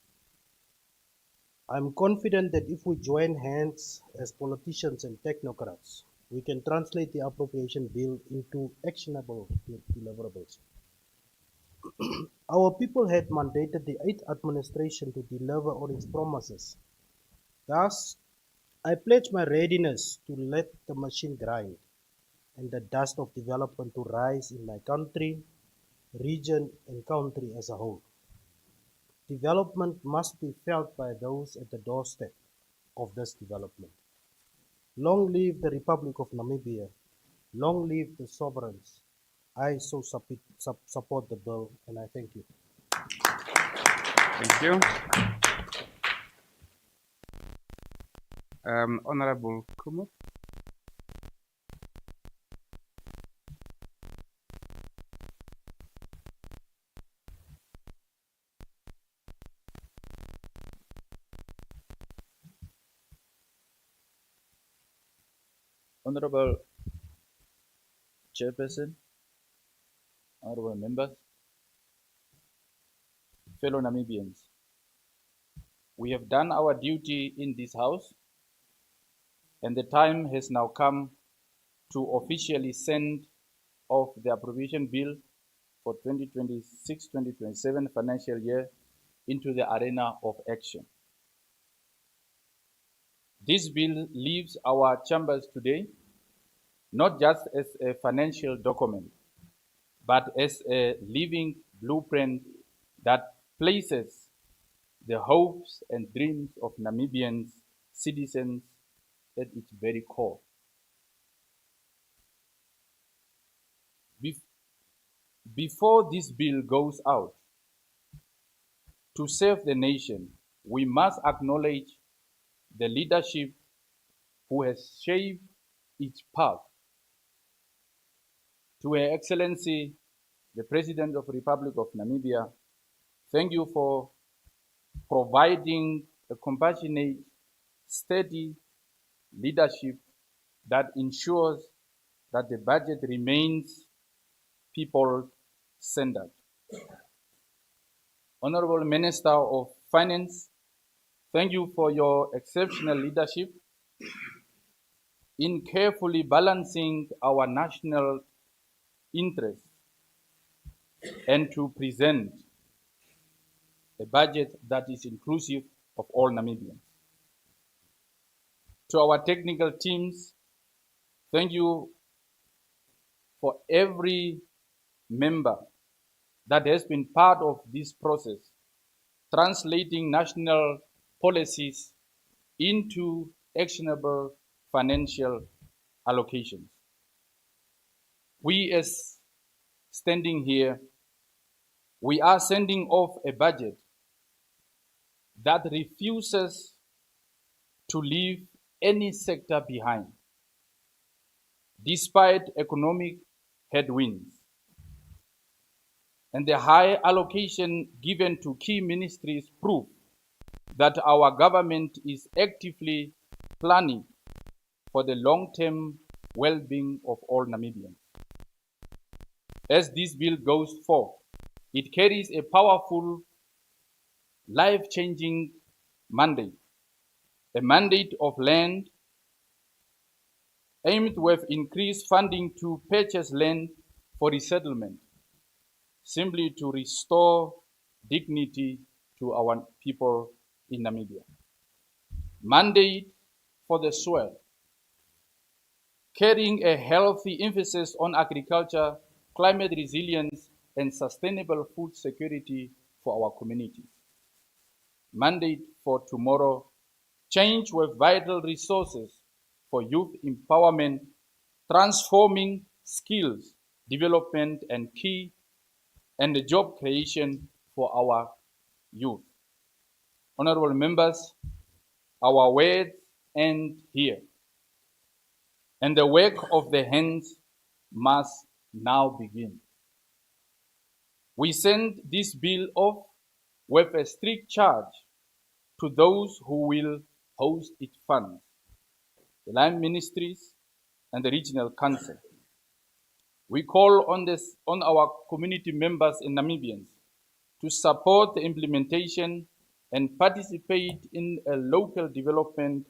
I'm confident that if we join hands as politicians and technocrats, we can translate the appropriation bill into actionable deliverables. Our people had mandated the 8th administration to deliver on its promises. Thus, I pledge my readiness to let the machine grind and the dust of development to rise in my country, region, and country as a whole. Development must be felt by those at the doorstep of this development. Long live the Republic of Namibia. Long live the sovereigns. I so support the bill, and I thank you. Thank you. Honorable Kumar. Honorable Chairperson, honorable members, fellow Namibians, we have done our duty in this House, and the time has now come to officially send off the appropriation bill for 2026-2027 financial year into the arena of action. This bill leaves our chambers today not just as a financial document, but as a living blueprint that places the hopes and dreams of Namibians citizens at its very core. Before this bill goes out, to serve the nation, we must acknowledge the leadership who has shaped its path. To Her Excellency, the President of the Republic of Namibia, thank you for providing a compassionate, steady leadership that ensures that the budget remains people-centered. Honorable Minister of Finance, thank you for your exceptional leadership in carefully balancing our national interests and to present a budget that is inclusive of all Namibians. To our technical teams, thank you for every member that has been part of this process, translating national policies into actionable financial allocations. We as standing here, we are sending off a budget that refuses to leave any sector behind, despite economic headwinds. And the high allocation given to key ministries prove that our government is actively planning for the long-term well-being of all Namibians. As this bill goes forth, it carries a powerful, life-changing mandate, a mandate of land aimed with increased funding to purchase land for resettlement, simply to restore dignity to our people in Namibia. Mandate for the soil, carrying a healthy emphasis on agriculture, climate resilience, and sustainable food security for our communities. Mandate for tomorrow, change with vital resources for youth empowerment, transforming skills, development, and the job creation for our youth. Honorable members, our words end here, and the work of the hands must now begin. We send this bill off with a strict charge to those who will host its funds, the land ministries and the regional council. We call on our community members and Namibians to support the implementation and participate in a local development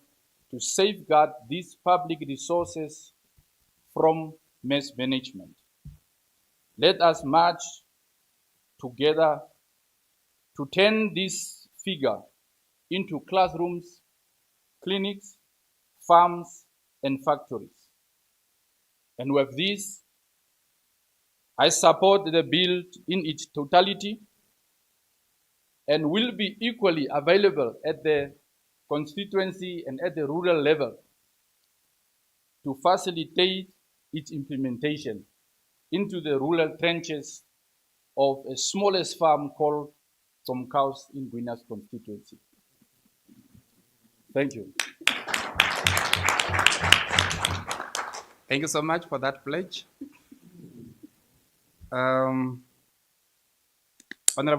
to safeguard these public resources from mismanagement. Let us march together to turn this figure into classrooms, clinics, farms, and factories. And with this, I support the bill in its totality and will be equally available at the constituency and at the rural level to facilitate its implementation into the rural trenches of a smallest farm called Some Cows in Gwinas constituency. Thank you. Thank you so much for that pledge. Honorable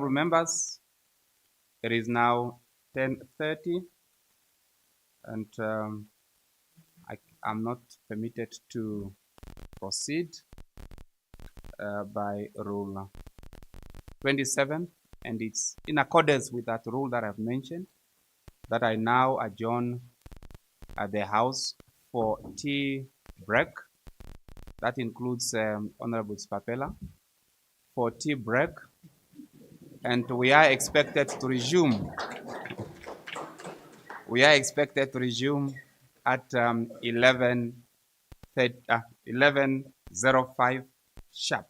members, it is now 10:30, and I'm not permitted to proceed by Rule 27, and it's in accordance with that rule that I've mentioned that I now adjourn the House for tea break. That includes Honorable Spapela for tea break, and we are expected to resume. We are expected to resume at 11:05 sharp.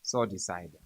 So decided.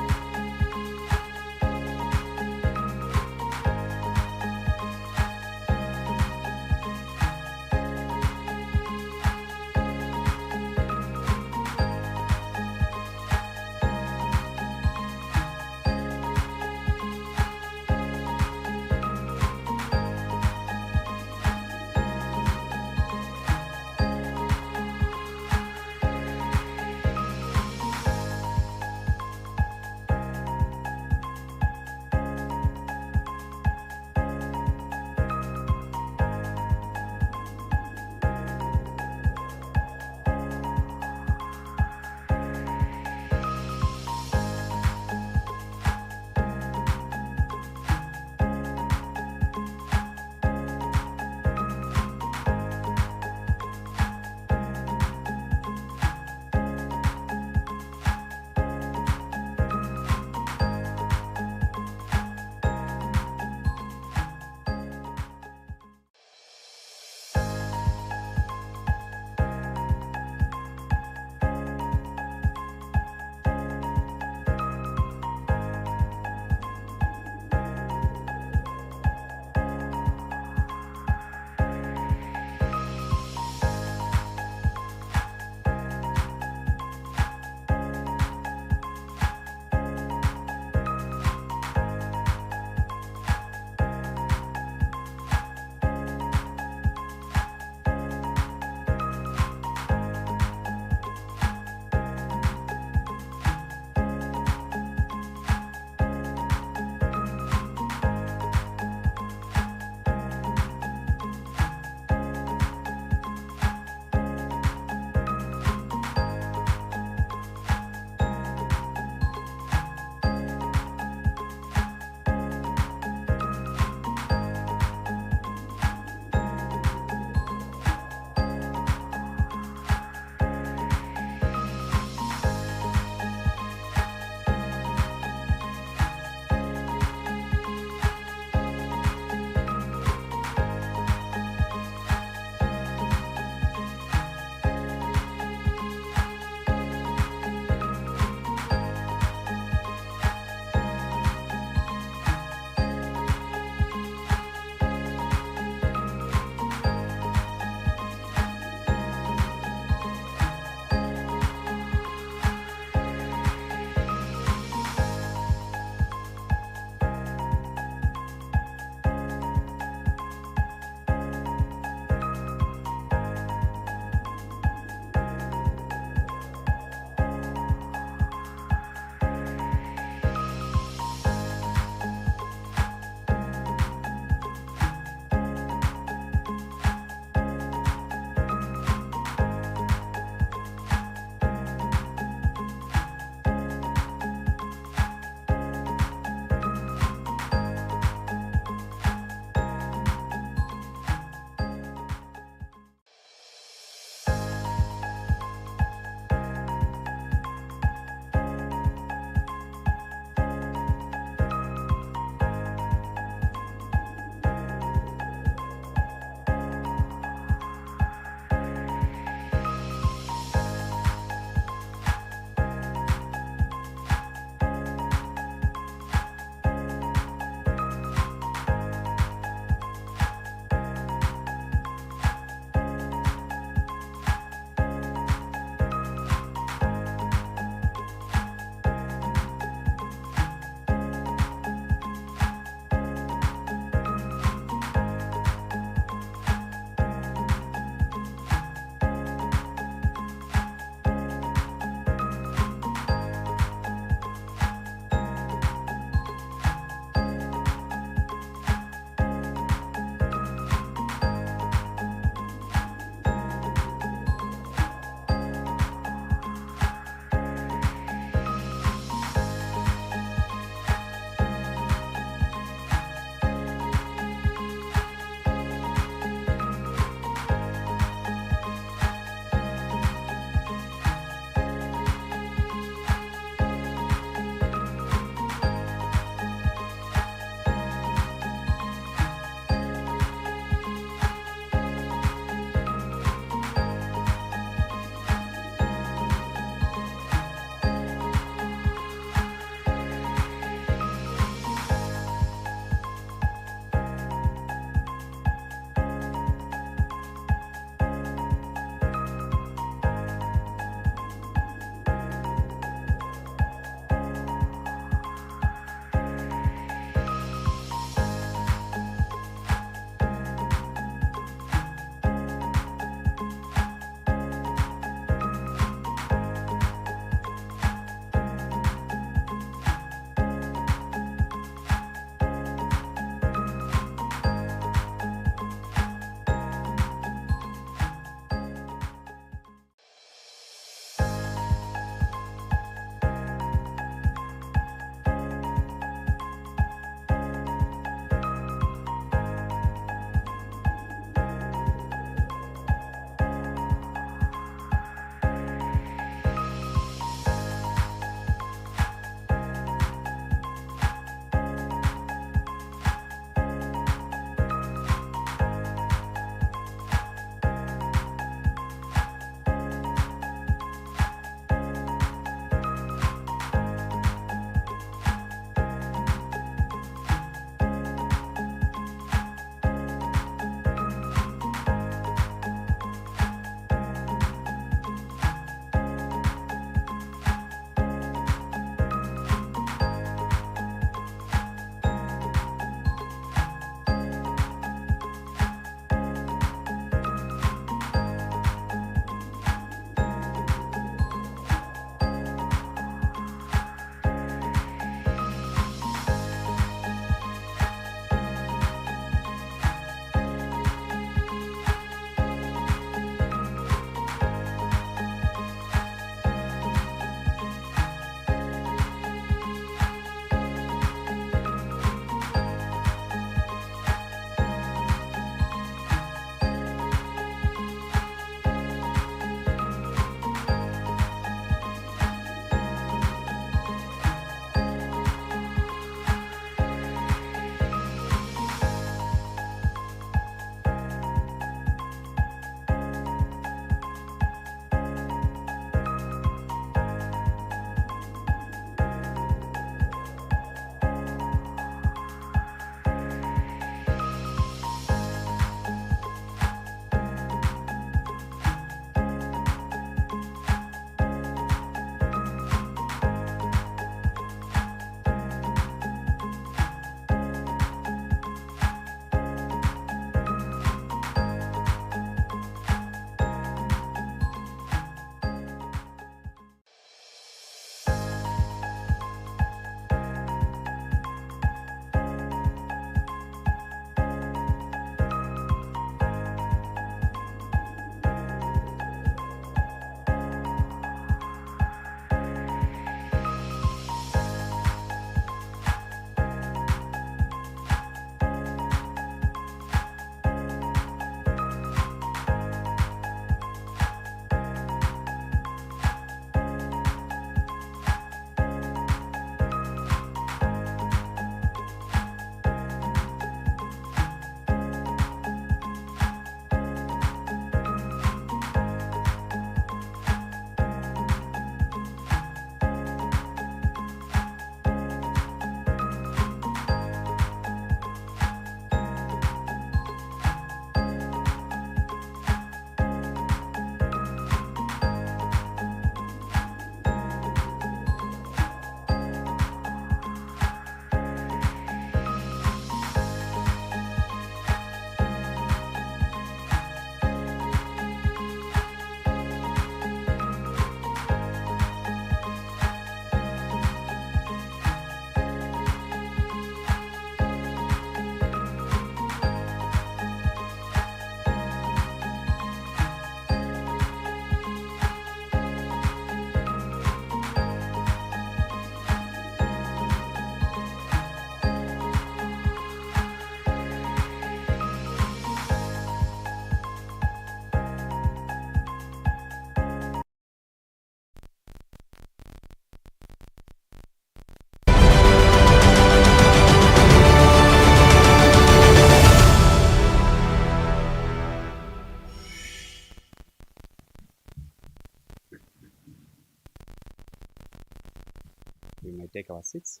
take our seats.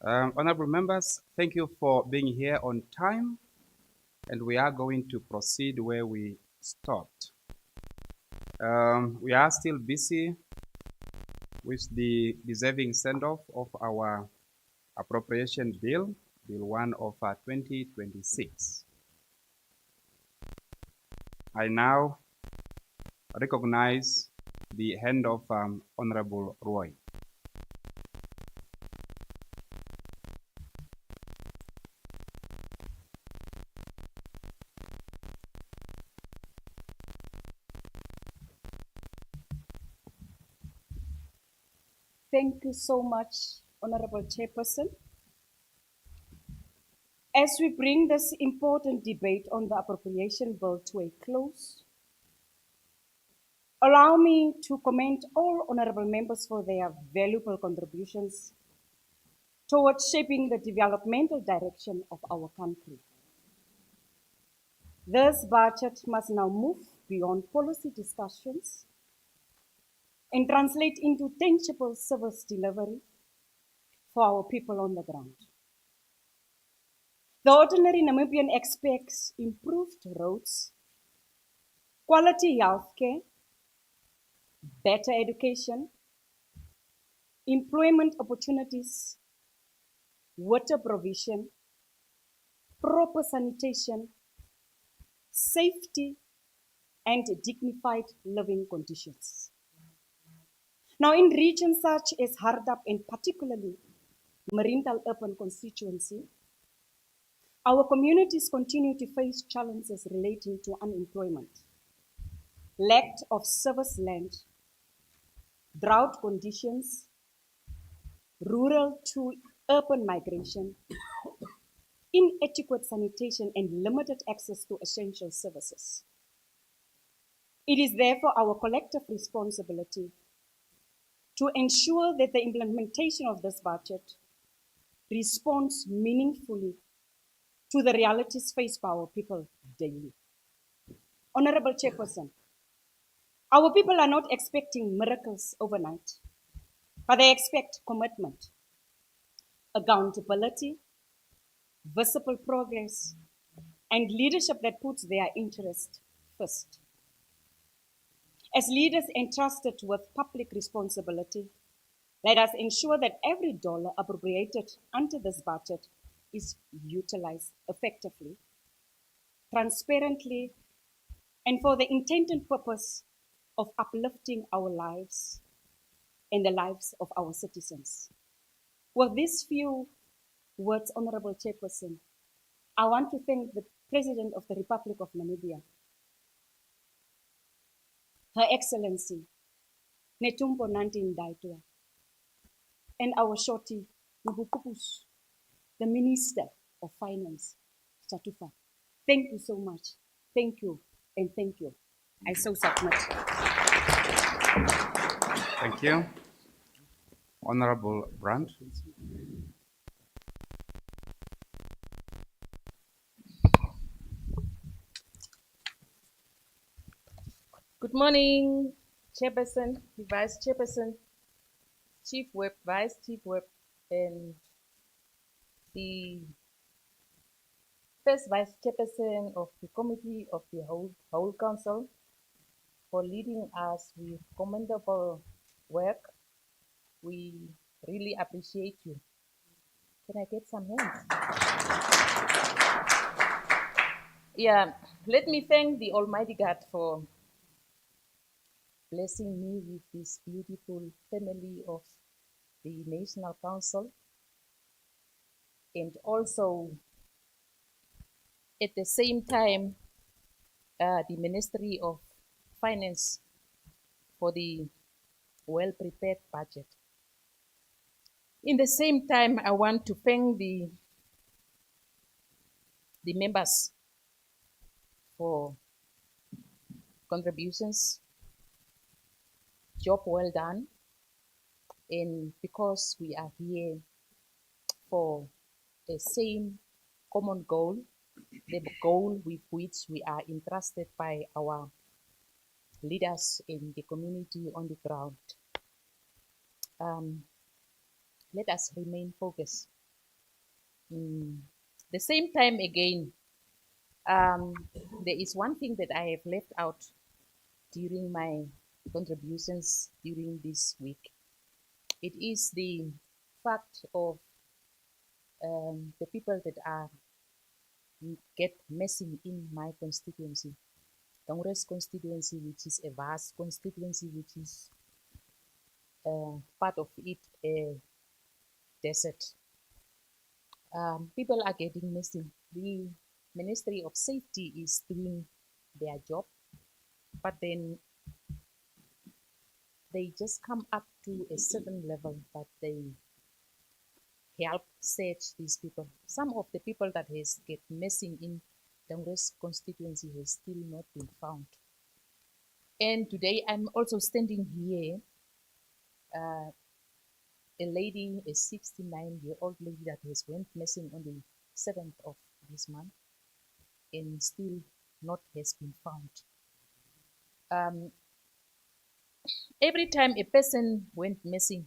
Honorable members, thank you for being here on time, and we are going to proceed where we stopped. We are still busy with the deserving send-off of our appropriation bill, Bill 1 of 2026. I now recognize the hand of Honorable Roy. Thank you so much, Honorable Chairperson. As we bring this important debate on the appropriation bill to a close, allow me to commend all honorable members for their valuable contributions towards shaping the developmental direction of our country. This budget must now move beyond policy discussions and translate into tangible service delivery for our people on the ground. The ordinary Namibian expects improved roads, quality healthcare, better education, employment opportunities, water provision, proper sanitation, safety, and dignified living conditions. Now, in regions such as Hardap and particularly Marindal Urban Constituency, our communities continue to face challenges relating to unemployment, lack of service land, drought conditions, rural to urban migration, inadequate sanitation, and limited access to essential services. It is therefore our collective responsibility to ensure that the implementation of this budget responds meaningfully to the realities faced by our people daily. Honorable Chairperson, our people are not expecting miracles overnight, but they expect commitment, accountability, visible progress, and leadership that puts their interest first. As leaders entrusted with public responsibility, let us ensure that every dollar appropriated under this budget is utilized effectively, transparently, and for the intended purpose of uplifting our lives and the lives of our citizens. With these few words, Honorable Chairperson, I want to thank the President of the Republic of Namibia, Her Excellency Netumbo Nandi-Ndaitwah, and our shorty, Nubukupus, the Minister of Finance, Statufa. Thank you so much. Thank you, and thank you. I so submit. Thank you. Honorable Brandt. Good morning, Chairperson, Vice Chairperson, Chief Whip, Vice Chief Whip, and the first Vice Chairperson of the Committee of the whole Council for leading us with commendable work. We really appreciate you. Can I get some hands? Yeah, let me thank the Almighty God for blessing me with this beautiful family of the National Council, and also at the same time the Ministry of Finance for the well-prepared budget. In the same time, I want to thank the members for contributions. Job well done. And because we are here for the same common goal, the goal with which we are entrusted by our leaders in the community on the ground. Let us remain focused. The same time again, there is one thing that I have left out during my contributions during this week. It is the fact of the people that are get missing in my constituency. Congress constituency, which is a vast constituency, which is part of it a desert. People are getting missing. The Ministry of Safety is doing their job, but then they just come up to a certain level that they help search these people. Some of the people that has get missing in Congress constituency has still not been found. And today I'm also standing here, a lady, a 69-year-old lady that has went missing on the 7th of this month and still not has been found. Every time a person went missing,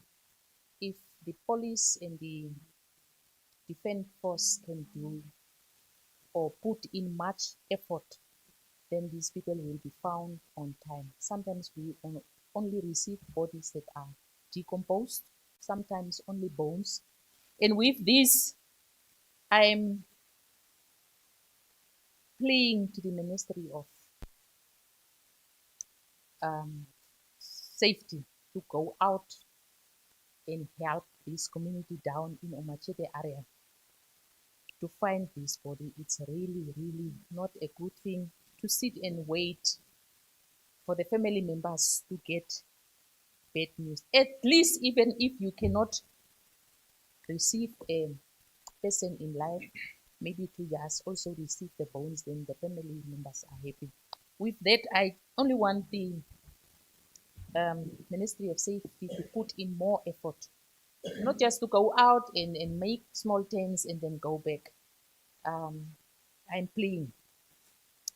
if the police and the defense force can do or put in much effort, then these people will be found on time. Sometimes we only receive bodies that are decomposed, sometimes only bones. And with this, I'm pleading to the Ministry of Safety to go out and help this community down in Omachete area to find this body. It's really, really not a good thing to sit and wait for the family members to get bad news. At least even if you cannot receive a person in life, maybe to just also receive the bones, then the family members are happy. With that, I only want the Ministry of Safety to put in more effort, not just to go out and make small tents and then go back. I'm pleading.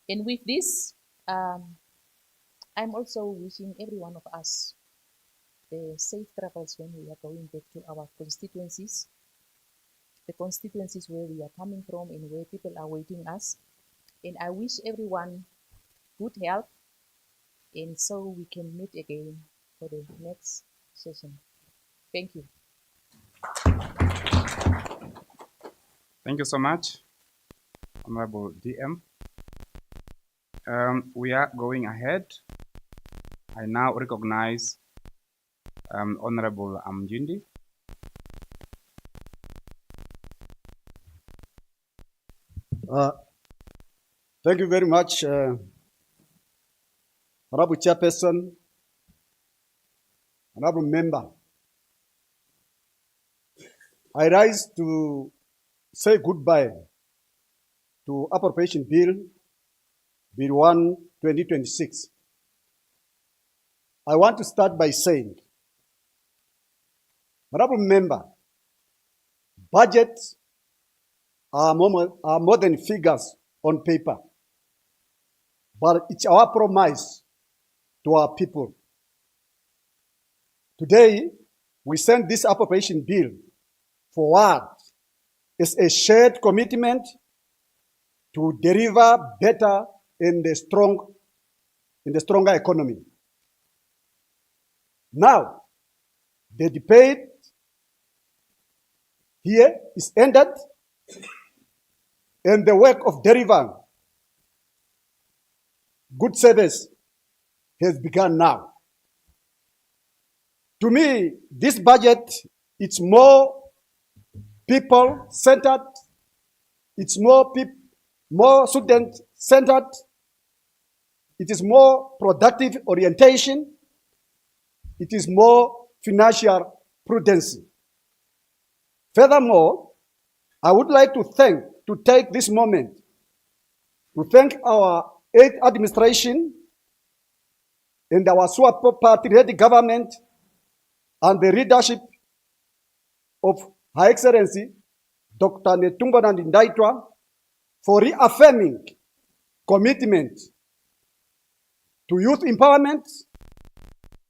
And with this, I'm also wishing every one of us the safe travels when we are going back to our constituencies, the constituencies where we are coming from and where people are waiting us. And I wish everyone good health, and so we can meet again for the next session. Thank you. Thank you so much, Honorable DM. We are going ahead. I now recognize Honorable Amjindi. Thank you very much, Honorable Chairperson, Honorable Member. I rise to say goodbye to Appropriation Bill 1, 2026. I want to start by saying, Honorable Member, budgets are more than figures on paper, but it's our promise to our people. Today, we send this appropriation bill forward as a shared commitment to deliver better in the stronger economy. Now, the debate here is ended, and the work of delivering good service has begun now. To me, this budget, it's more people-centered, it's more student-centered, it is more productive orientation, it is more financial prudence. Furthermore, I would like to take this moment to thank our 8th administration and our SWAP party-led government and the leadership of Her Excellency Dr. Netumbo Nandi-Ndaitwah for reaffirming commitment to youth empowerment,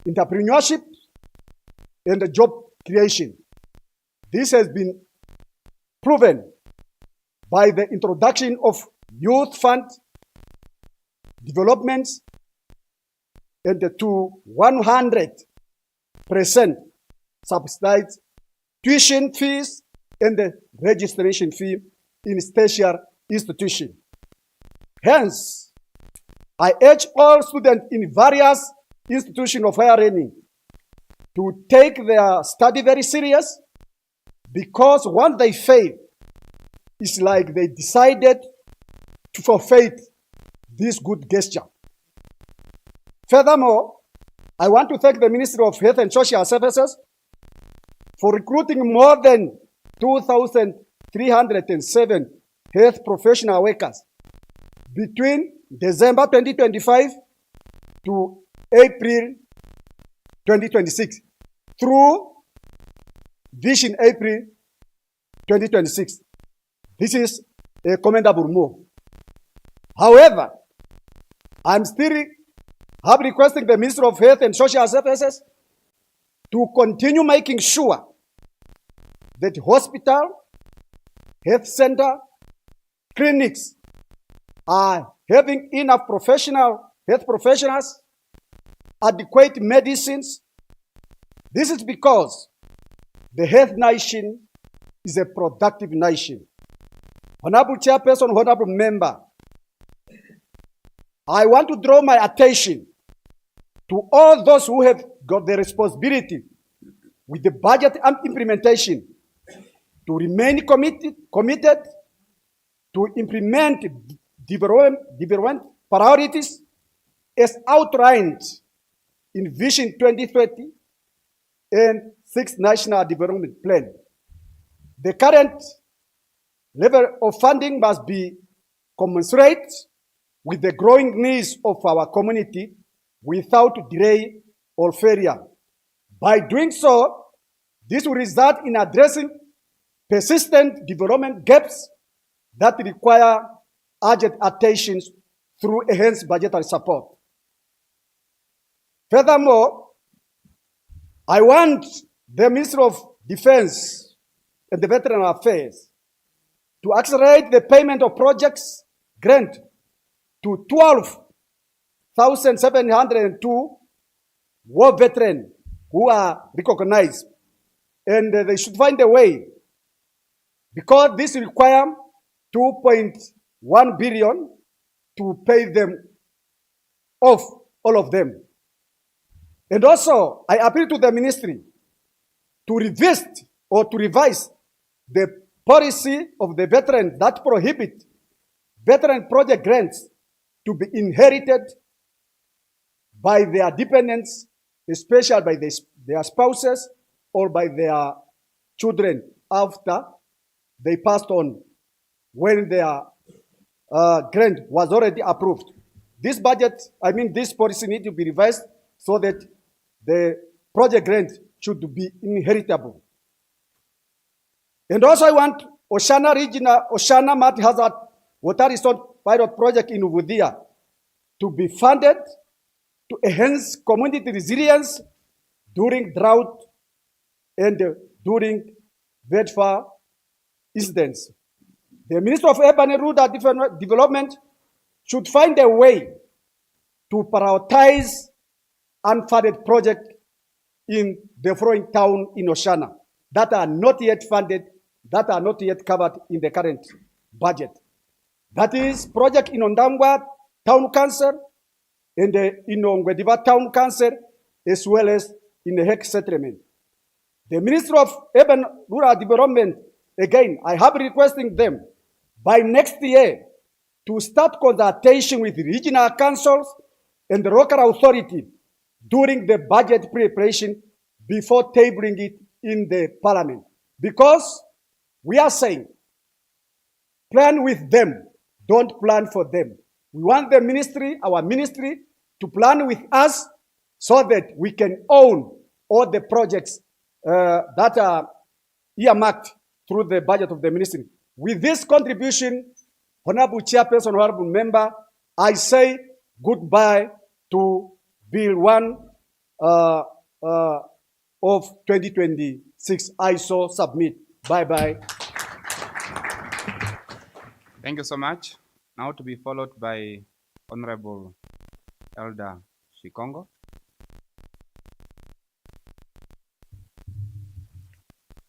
entrepreneurship, and job creation. This has been proven by the introduction of youth fund developments and to 100% subsidized tuition fees and the registration fee in special institutions. Hence, I urge all students in various institutions of higher learning to take their study very serious, because once they fail, it's like they decided to forfeit this good gesture. Furthermore, I want to thank the Ministry of Health and Social Services for recruiting more than 2,307 health professional workers between December 2025 to April 2026 through Vision April 2026. This is a commendable move. However, I'm still requesting the Minister of Health and Social Services to continue making sure that hospital, health center, clinics are having enough health professionals, adequate medicines. This is because the health nation is a productive nation. Honorable Chairperson, Honorable Member, I want to draw my attention to all those who have got the responsibility with the budget implementation to remain committed to implement development priorities as outlined in Vision 2030 and 6th National Development Plan. The current level of funding must be commensurate with the growing needs of our community without delay or failure. By doing so, this will result in addressing persistent development gaps that require urgent attention through enhanced budgetary support. Furthermore, I want the Ministry of Defense and the Veteran Affairs to accelerate the payment of projects grant to 12,702 war veterans who are recognized. And they should find a way, because this requires 2.1 billion to pay them off, all of them. And also, I appeal to the ministry to revisit or to revise the policy of the veteran that prohibit veteran project grants to be inherited by their dependents, especially by their spouses or by their children after they passed on, when their grant was already approved. This policy needs to be revised so that the project grant should be inheritable. And also I want Oshana Multi-Hazard Water Resource Pilot Project in Uvudia to be funded to enhance community resilience during drought and during wildfire incidents. The Minister of Urban and Rural Development should find a way to prioritize unfunded projects in the following town in Oshana that are not yet funded, that are not yet covered in the current budget. That is project in Ondangwa Town Council, in the Ongwediva Town Council, as well as in the Hek settlement. The Minister of Urban Rural Development, again, I have requesting them by next year to start consultation with regional councils and the local authority during the budget preparation before tabling it in the parliament. Because we are saying, plan with them, don't plan for them. We want the ministry, our ministry, to plan with us so that we can own all the projects that are earmarked through the budget of the ministry. With this contribution, Honorable Chairperson, Honorable Member, I say goodbye to Bill 1 of 2026. I so submit. Bye-bye. Thank you so much. Now to be followed by Honorable Elder Shikongo.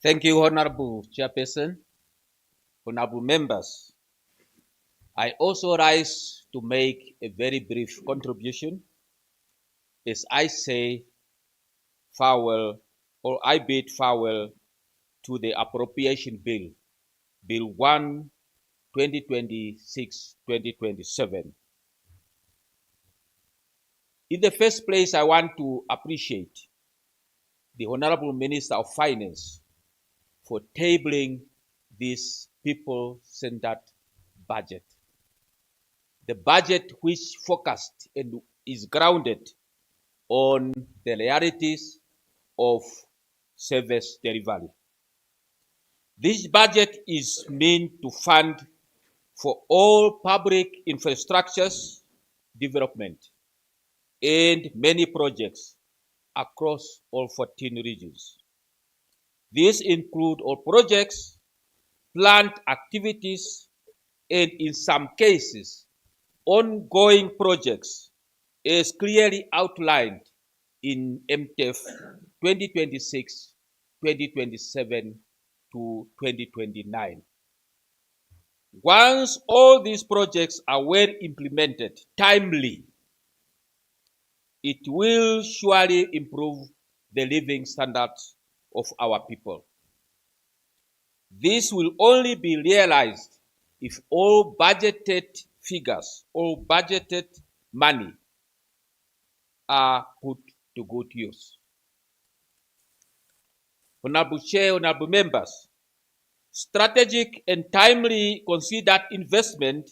Thank you, Honorable Chairperson, Honorable members. I also rise to make a very brief contribution as I say farewell, or I bid farewell to the Appropriation Bill, Bill 1, 2026-2027. In the first place, I want to appreciate the Honorable Minister of Finance for tabling this people-centered budget. The budget which focused and is grounded on the realities of service delivery. This budget is meant to fund for all public infrastructures development and many projects across all 14 regions. These include all projects, planned activities, and in some cases, ongoing projects as clearly outlined in MTEF 2026, 2027 to 2029. Once all these projects are well implemented timely, it will surely improve the living standards of our people. This will only be realized if all budgeted figures, all budgeted money are put to good use. Honorable Chair, honorable members, strategic and timely considered investment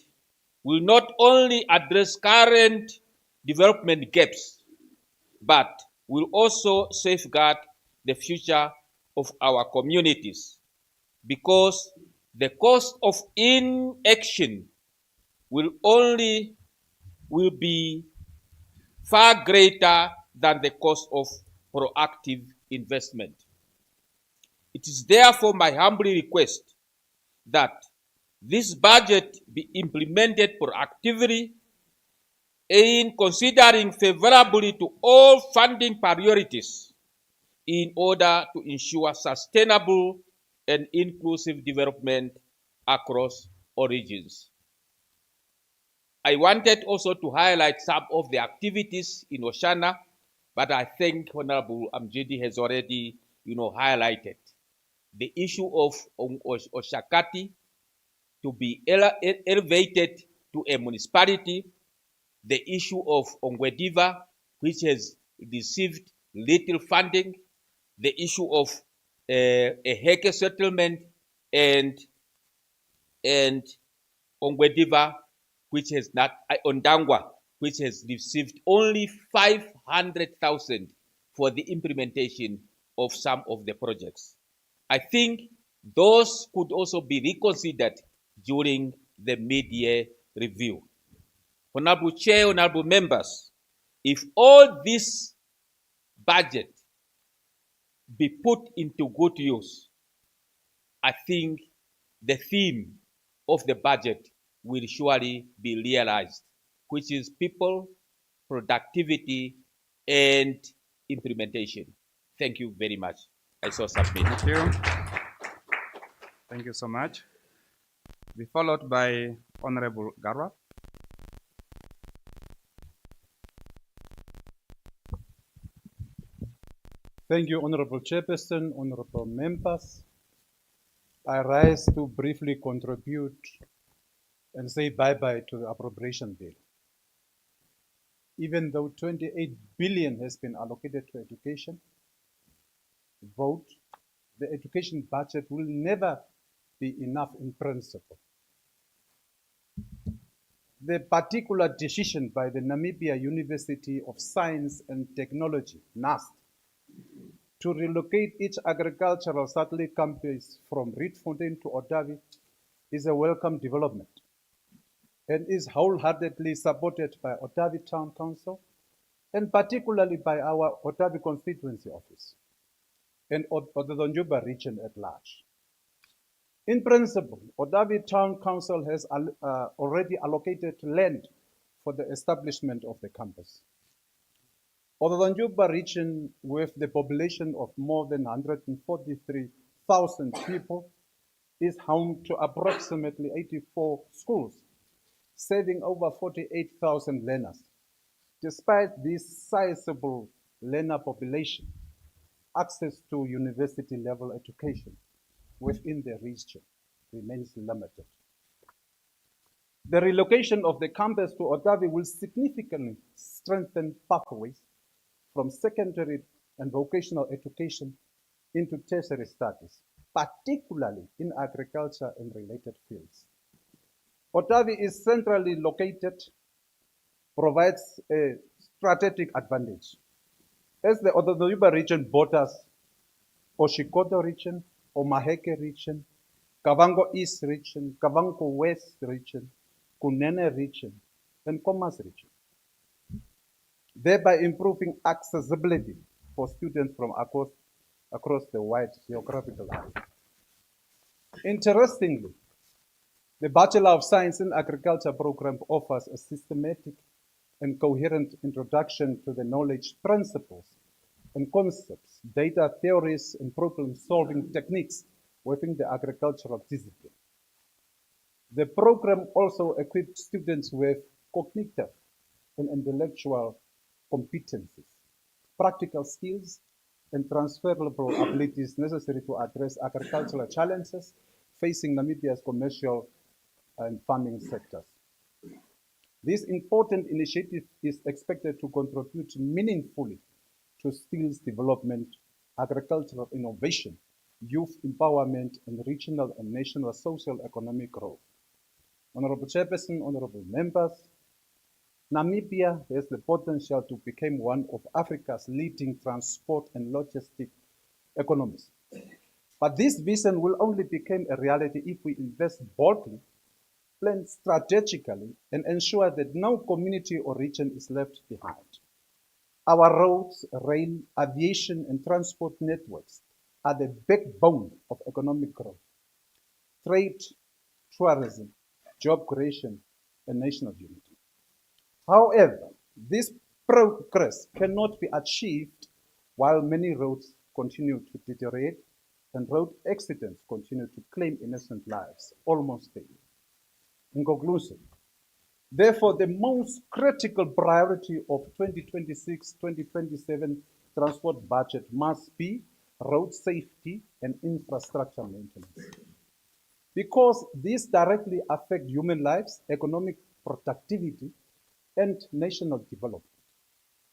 will not only address current development gaps, but will also safeguard the future of our communities, because the cost of inaction will be far greater than the cost of proactive investment. It is therefore my humble request that this budget be implemented proactively in considering favorably to all funding priorities in order to ensure sustainable and inclusive development across all regions. I wanted also to highlight some of the activities in Oshana, but I think Honorable Amjidi has already, highlighted the issue of Oshakati to be elevated to a municipality, the issue of Ongwediva, which has received little funding, the issue of a Heke settlement, and Ongwediva, which has not, Ondangwa, which has received only 500,000 for the implementation of some of the projects. I think those could also be reconsidered during the mid-year review. Honorable Chair, honorable members, if all this budget be put into good use, I think the theme of the budget will surely be realized, which is people, productivity, and implementation. Thank you very much. I so submit. Thank you. Thank you so much. Be followed by Honorable Garwa. Thank you, Honorable Chairperson, honorable members. I rise to briefly contribute and say bye-bye to the appropriation bill. Even though 28 billion has been allocated to education, vote, the education budget will never be enough in principle. The particular decision by the Namibia University of Science and Technology, NUST, to relocate its agricultural satellite campus from Rietfontein to Otavi is a welcome development. and is wholeheartedly supported by Otavi Town Council and particularly by our Otavi Constituency Office and the Njuba region at large. In principle, Otavi Town Council has already allocated land for the establishment of the campus. Although the Njuba region, with the population of more than 143,000 people, is home to approximately 84 schools, serving over 48,000 learners. Despite this sizable learner population, access to university level education within the region remains limited. The relocation of the campus to Otavi will significantly strengthen pathways from secondary and vocational education into tertiary studies, particularly in agriculture and related fields. Otavi is centrally located, provides a strategic advantage. As the Otavi region borders Oshikoto region, Omaheke region, Kavango East region, Kavango West region, Kunene region, and Komas region, thereby improving accessibility for students from across the wide geographical area. Interestingly, the Bachelor of Science in Agriculture program offers a systematic and coherent introduction to the knowledge principles and concepts, data theories, and problem-solving techniques within the agricultural discipline. The program also equips students with cognitive and intellectual competencies, practical skills, and transferable abilities necessary to address agricultural challenges facing Namibia's commercial and farming sectors. This important initiative is expected to contribute meaningfully to skills development, agricultural innovation, youth empowerment, and regional and national social economic growth. Honorable Chairperson, honorable members, Namibia has the potential to become one of Africa's leading transport and logistic economies. But this vision will only become a reality if we invest boldly, plan strategically, and ensure that no community or region is left behind. Our roads, rail, aviation, and transport networks are the backbone of economic growth, trade, tourism, job creation, and national unity. However, this progress cannot be achieved while many roads continue to deteriorate and road accidents continue to claim innocent lives almost daily. In conclusion, therefore, the most critical priority of 2026-2027 transport budget must be road safety and infrastructure maintenance, because these directly affect human lives, economic productivity, and national development.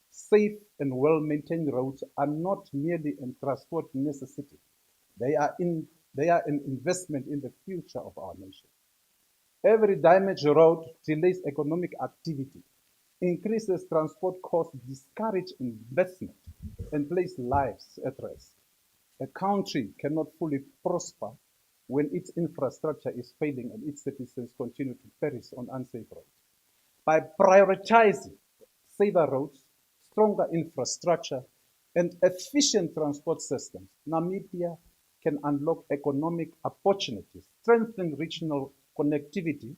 Safe and well-maintained roads are not merely a transport necessity. They are an investment in the future of our nation. Every damaged road delays economic activity, increases transport costs, discourages investment, and places lives at risk. A country cannot fully prosper when its infrastructure is failing and its citizens continue to perish on unsafe roads. By prioritizing safer roads, stronger infrastructure, and efficient transport systems, Namibia can unlock economic opportunities, strengthen regional connectivity,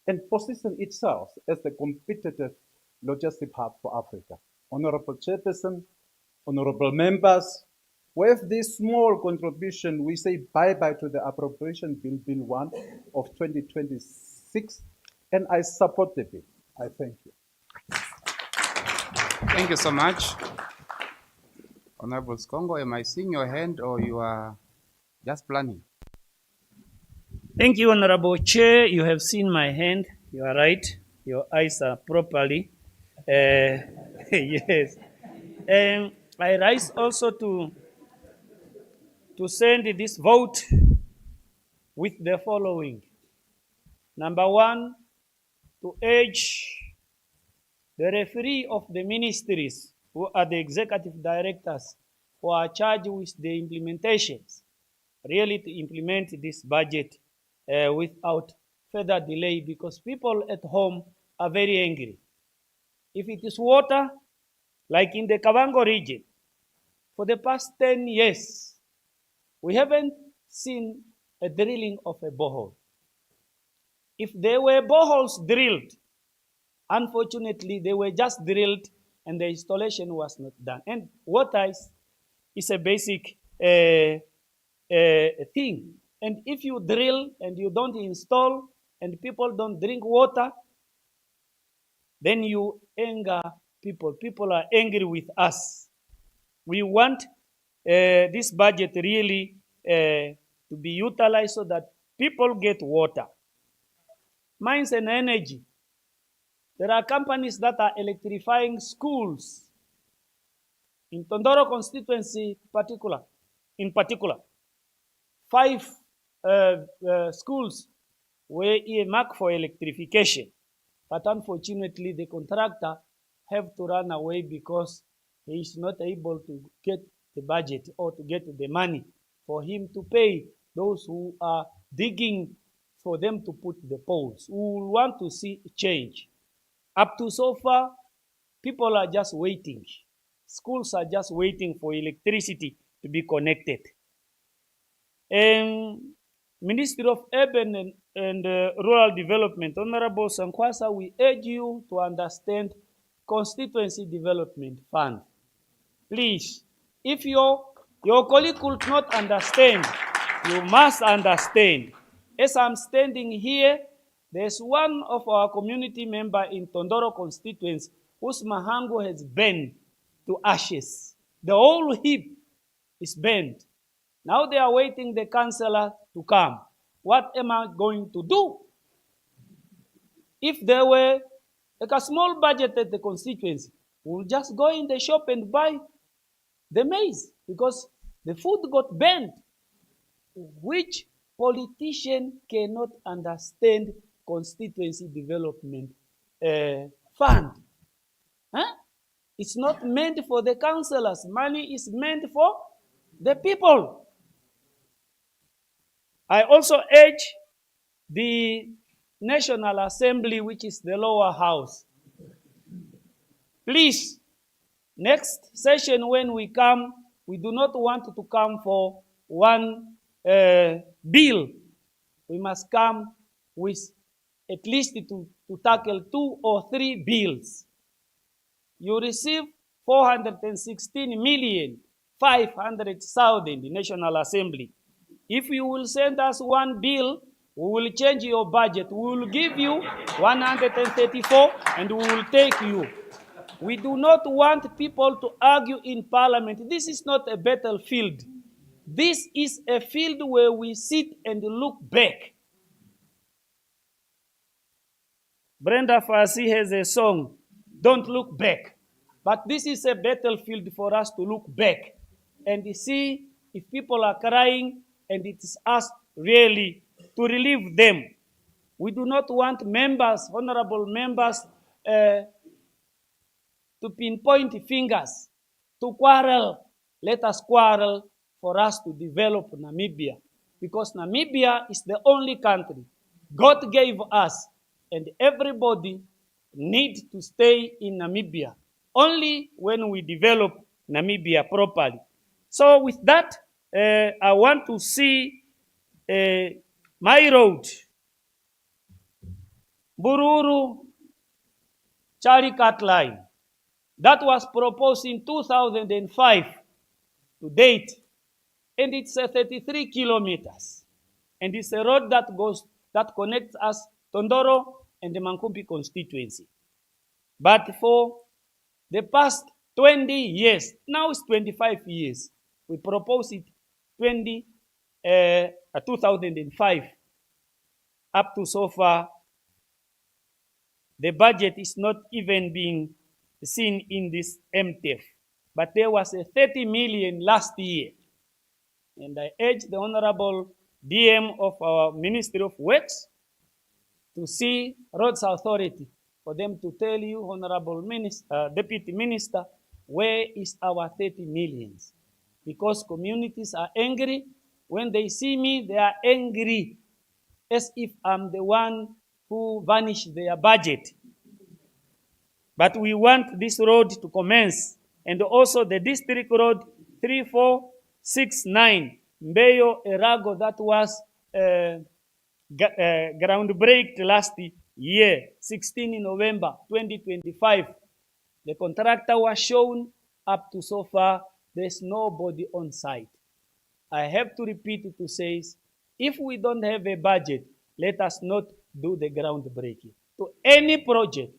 and position itself as the competitive logistic hub for Africa. Honorable Chairperson, honorable members, with this small contribution, we say bye-bye to the Appropriation Bill 1 of 2026, and I support the bill. I thank you. Thank you so much. Honorable Skongo, am I seeing your hand or you are just planning? Thank you, Honorable Chair. You have seen my hand. You are right. Your eyes are properly. Yes. I rise also to send this vote with the following. Number one, to urge the referee of the ministries, who are the executive directors who are charged with the implementations, really to implement this budget without further delay because people at home are very angry. If it is water, like in the Kavango region, for the past 10 years, we haven't seen a drilling of a borehole. If there were boreholes drilled, unfortunately, they were just drilled and the installation was not done. And water is a basic thing. And if you drill and you don't install and people don't drink water, then you anger people. People are angry with us. We want this budget really to be utilized so that people get water. Mines and energy. There are companies that are electrifying schools. In Tondoro constituency in particular, 5 schools were earmarked for electrification. But unfortunately, the contractor have to run away because he is not able to get the budget or to get the money for him to pay those who are digging for them to put the poles. We will want to see change. Up to so far, people are just waiting. Schools are just waiting for electricity to be connected. And Ministry of Urban and Rural Development, Honorable Sankwasa, we urge you to understand Constituency Development Fund. Please, if your colleague could not understand, you must understand. As I'm standing here, there's one of our community member in Tondoro constituency whose mahango has burned to ashes. The whole heap is burned. Now they are waiting the councillor to come. What am I going to do? If there were like a small budget at the constituency, we'll just go in the shop and buy the maize because the food got burned. Which politician cannot understand constituency development fund? Huh? It's not meant for the councillors. Money is meant for the people. I also urge the National Assembly, which is the lower house. Please, next session when we come, we do not want to come for one bill. We must come with at least to tackle 2 or 3 bills. You receive 416,500,000 in the National Assembly. If you will send us one bill, we will change your budget. We will give you 134 and we will take you. We do not want people to argue in Parliament. This is not a battlefield. This is a field where we sit and look back. Brenda Fassie has a song, "Don't Look Back." But this is a battlefield for us to look back and see if people are crying, and it is us really to relieve them. We do not want members, honorable members, to pinpoint fingers, to quarrel. Let us quarrel for us to develop Namibia, because Namibia is the only country God gave us, and everybody needs to stay in Namibia only when we develop Namibia properly. So with that, I want to see my road, Bururu Charikat line, that was proposed in 2005 to date, and it's 33 kilometers, and it's a road that connects us Tondoro and the Mankumpi constituency. But for the past 20 years, now it's 25 years, we proposed it 2005. Up to so far, the budget is not even being seen in this MTF. But there was a 30 million last year. And I urge the Honorable DM of our Ministry of Works to see Roads Authority for them to tell you, Honorable Minister, Deputy Minister, where is our 30 millions? Because communities are angry. When they see me, they are angry. as if I'm the one who vanished their budget. But we want this road to commence, and also the district road 3469 Mbeyo Erago, that was groundbreak last year, 16 November 2025. The contractor was shown. Up to so far, there's nobody on site. I have to repeat it to say, if we don't have a budget, let us not do the groundbreaking. To any project,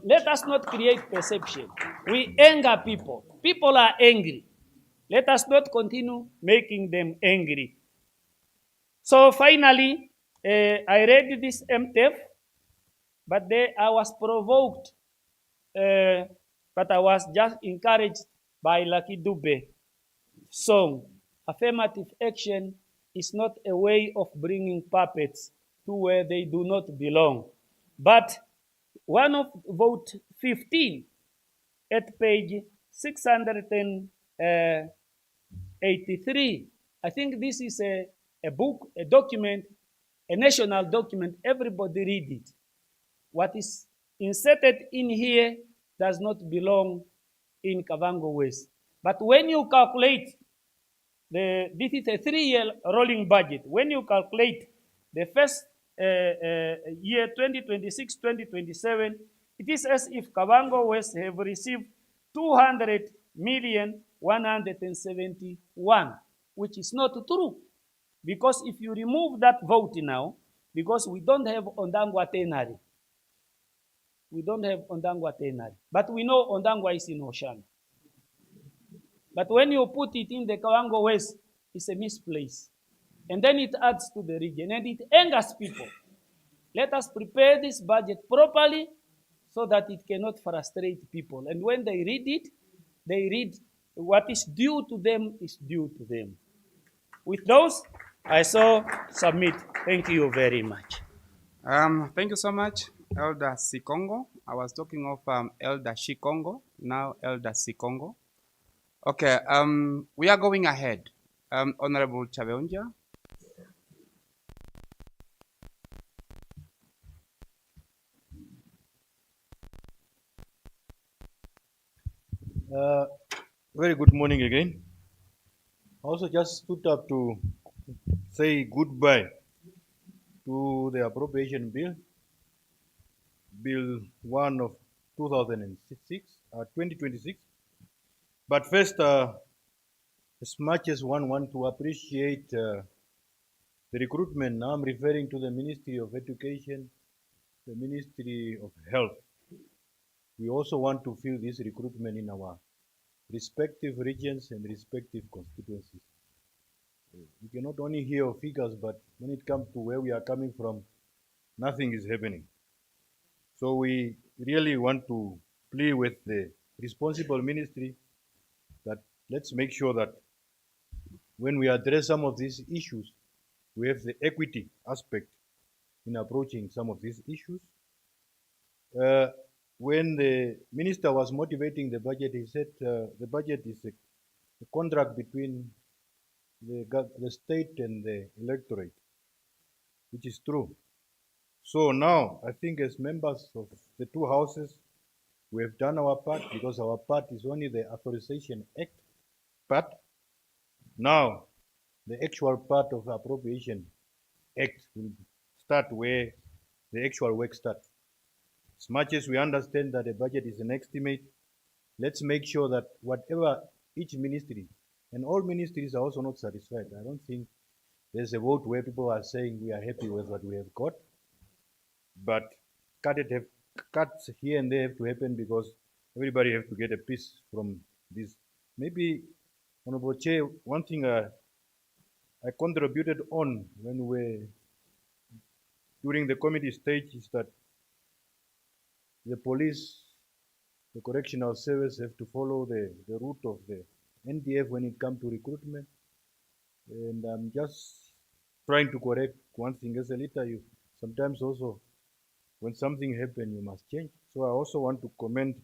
let us not create perception. We anger people. People are angry. Let us not continue making them angry. So finally, I read this MTF, but I was provoked, but I was just encouraged by Lucky Dube song. Affirmative action is not a way of bringing puppets to where they do not belong. But one of vote 15 at page 683, I think this is a book, a document, a national document. Everybody read it. What is inserted in here does not belong in Kavango West. But when you calculate this is a 3-year rolling budget. When you calculate the first year, 2026-2027, it is as if Kavango West have received 200,171,000, which is not true. Because if you remove that vote now, because we don't have Ondangwa Tenari. We don't have Ondangwa Tenari. But we know Ondangwa is in Ocean. But when you put it in the Kavango West, it's a misplaced. And then it adds to the region and it angers people. Let us prepare this budget properly so that it cannot frustrate people. And when they read what is due to them is due to them. With those, I submit. Thank you very much. Thank you so much, Elder Sikongo. I was talking of Elder Shikongo, now Elder Sikongo. Okay, we are going ahead. Honorable Chabeonja. Very good morning again. I also just stood up to say goodbye to the appropriation bill, Bill 1 of 2026. But first, as much as one wants to appreciate the recruitment, now I'm referring to the Ministry of Education, the Ministry of Health. We also want to feel this recruitment in our respective regions and respective constituencies. We can not only hear of figures, but when it comes to where we are coming from, nothing is happening. So we really want to plea with the responsible ministry that let's make sure that when we address some of these issues, we have the equity aspect in approaching some of these issues. When the minister was motivating the budget, he said the budget is a contract between the state and the electorate, which is true. So now, I think as members of the two houses, we have done our part because our part is only the Authorization Act part. Now, the actual part of the Appropriation Act will start where the actual work starts. As much as we understand that the budget is an estimate, let's make sure that whatever each ministry, and all ministries are also not satisfied. I don't think there's a vote where people are saying we are happy with what we have got, but cuts here and there have to happen because everybody has to get a piece from this. Maybe, Honorable Chair, one thing I contributed on when we during the committee stage is that the police, the correctional service have to follow the route of the NDF when it comes to recruitment. And I'm just trying to correct one thing as a leader. You sometimes also, when something happens, you must change. So I also want to commend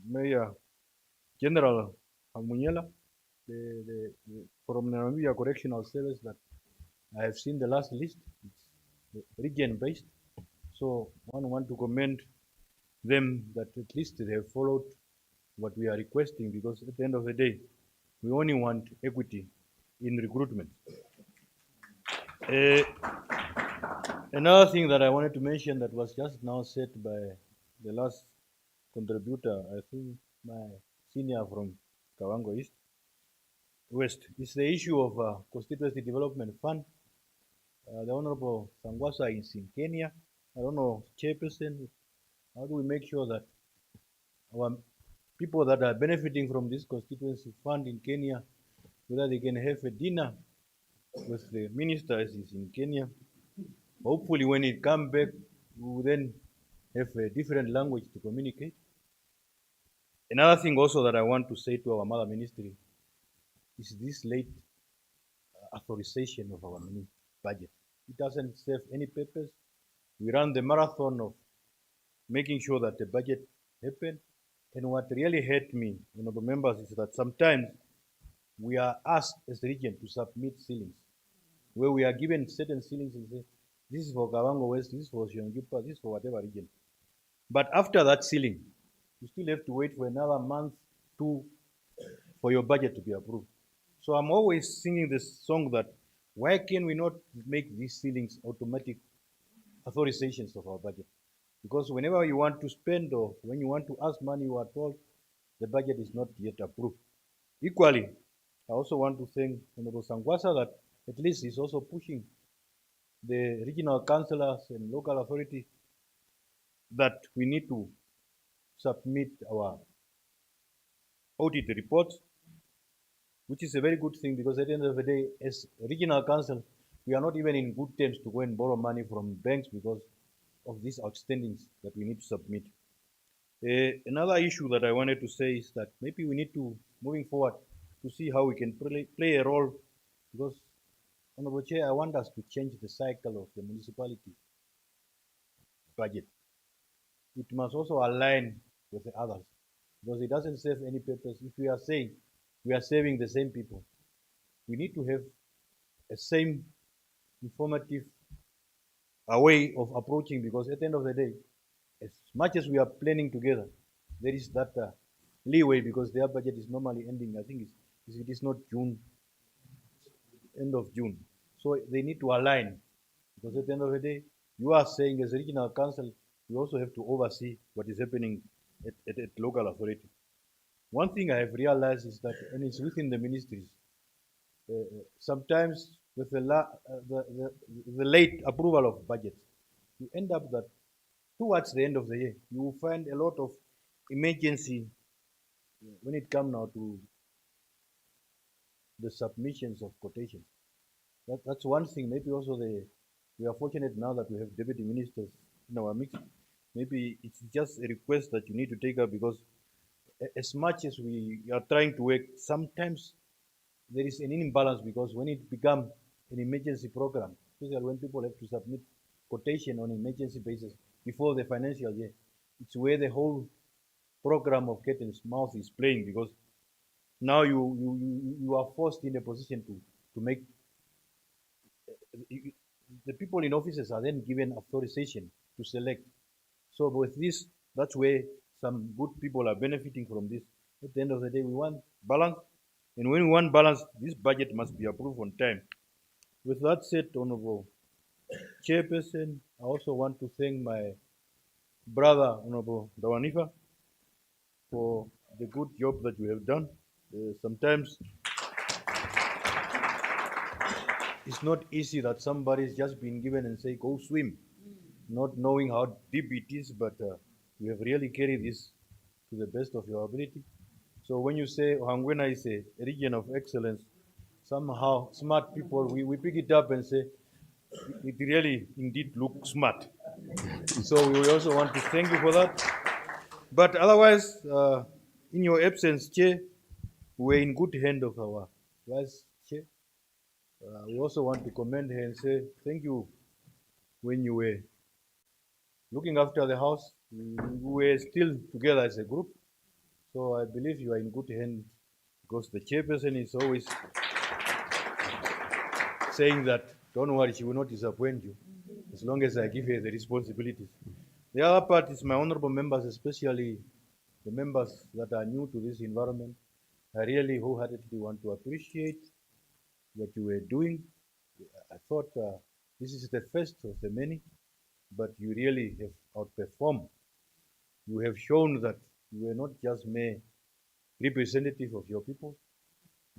Mayor General Hamunyela from Namibia Correctional Service that I have seen the last list. It's region-based. So one want to commend them that at least they have followed what we are requesting, because at the end of the day, we only want equity in recruitment. Another thing that I wanted to mention that was just now said by the last contributor, I think my senior from Kavango East, West, is the issue of Constituency Development Fund. The Honorable Sangwasa is in Kenya. I don't know, Chairperson, how do we make sure that our people that are benefiting from this constituency fund in Kenya, whether they can have a dinner with the minister as is in Kenya? Hopefully when it comes back, we will then have a different language to communicate. Another thing also that I want to say to our mother ministry is this late authorization of our budget. It doesn't serve any purpose. We run the marathon of making sure that the budget happens. And what really hurt me, honorable members, is that sometimes we are asked as a region to submit ceilings, where we are given certain ceilings and say, this is for Kavango West, this is for Shiongipa, this is for whatever region. But after that ceiling, you still have to wait for another month, 2, for your budget to be approved. So I'm always singing this song that why can we not make these ceilings automatic authorizations of our budget? Because whenever you want to spend or when you want to ask money, you are told the budget is not yet approved. Equally, I also want to thank Honorable Sangwasa that at least he's also pushing the regional councillors and local authority that we need to submit our audit reports, which is a very good thing, because at the end of the day, as regional council, we are not even in good terms to go and borrow money from banks because of these outstandings that we need to submit. Another issue that I wanted to say is that maybe we need to, moving forward, to see how we can play a role, because, Honorable Chair, I want us to change the cycle of the municipality budget. It must also align with the others, because it doesn't serve any purpose if we are saying we are serving the same people. We need to have a same informative way of approaching, because at the end of the day, as much as we are planning together, there is that leeway, because their budget is normally ending, I think it is not June, end of June. So they need to align, because at the end of the day, you are saying as a regional council, you also have to oversee what is happening at local authority. One thing I have realized is that, and it's within the ministries, sometimes with the late approval of budgets, you end up that towards the end of the year, you will find a lot of emergency when it comes now to the submissions of quotations. That's one thing. Maybe also we are fortunate now that we have deputy ministers in our mix. Maybe it's just a request that you need to take up, because as much as we are trying to work, sometimes there is an imbalance, because when it becomes an emergency program, especially when people have to submit quotation on an emergency basis before the financial year, it's where the whole program of cat and mouse is playing, because now you are forced in a position to make the people in offices are then given authorization to select. So with this, that's where some good people are benefiting from this. At the end of the day, we want balance, and when we want balance, this budget must be approved on time. With that said, Honorable Chairperson, I also want to thank my brother, Honorable Dawanifa, for the good job that you have done. Sometimes it's not easy that somebody's just been given and say, go swim, not knowing how deep it is, but you have really carried this to the best of your ability. So when you say Ohangwena is a region of excellence, somehow smart people, we pick it up and say, it really indeed looks smart. So we also want to thank you for that. But otherwise, in your absence, Chair, we're in good hand of our Vice Chair. We also want to commend her and say thank you. When you were looking after the house, we were still together as a group. So I believe you are in good hand, because the chairperson is always saying that Don't worry, she will not disappoint you as long as I give her the responsibilities. The other part is my honorable members, especially the members that are new to this environment. I really wholeheartedly want to appreciate what you were doing. I thought this is the first of the many, but you really have outperformed. You have shown that you were not just mere representative of your people.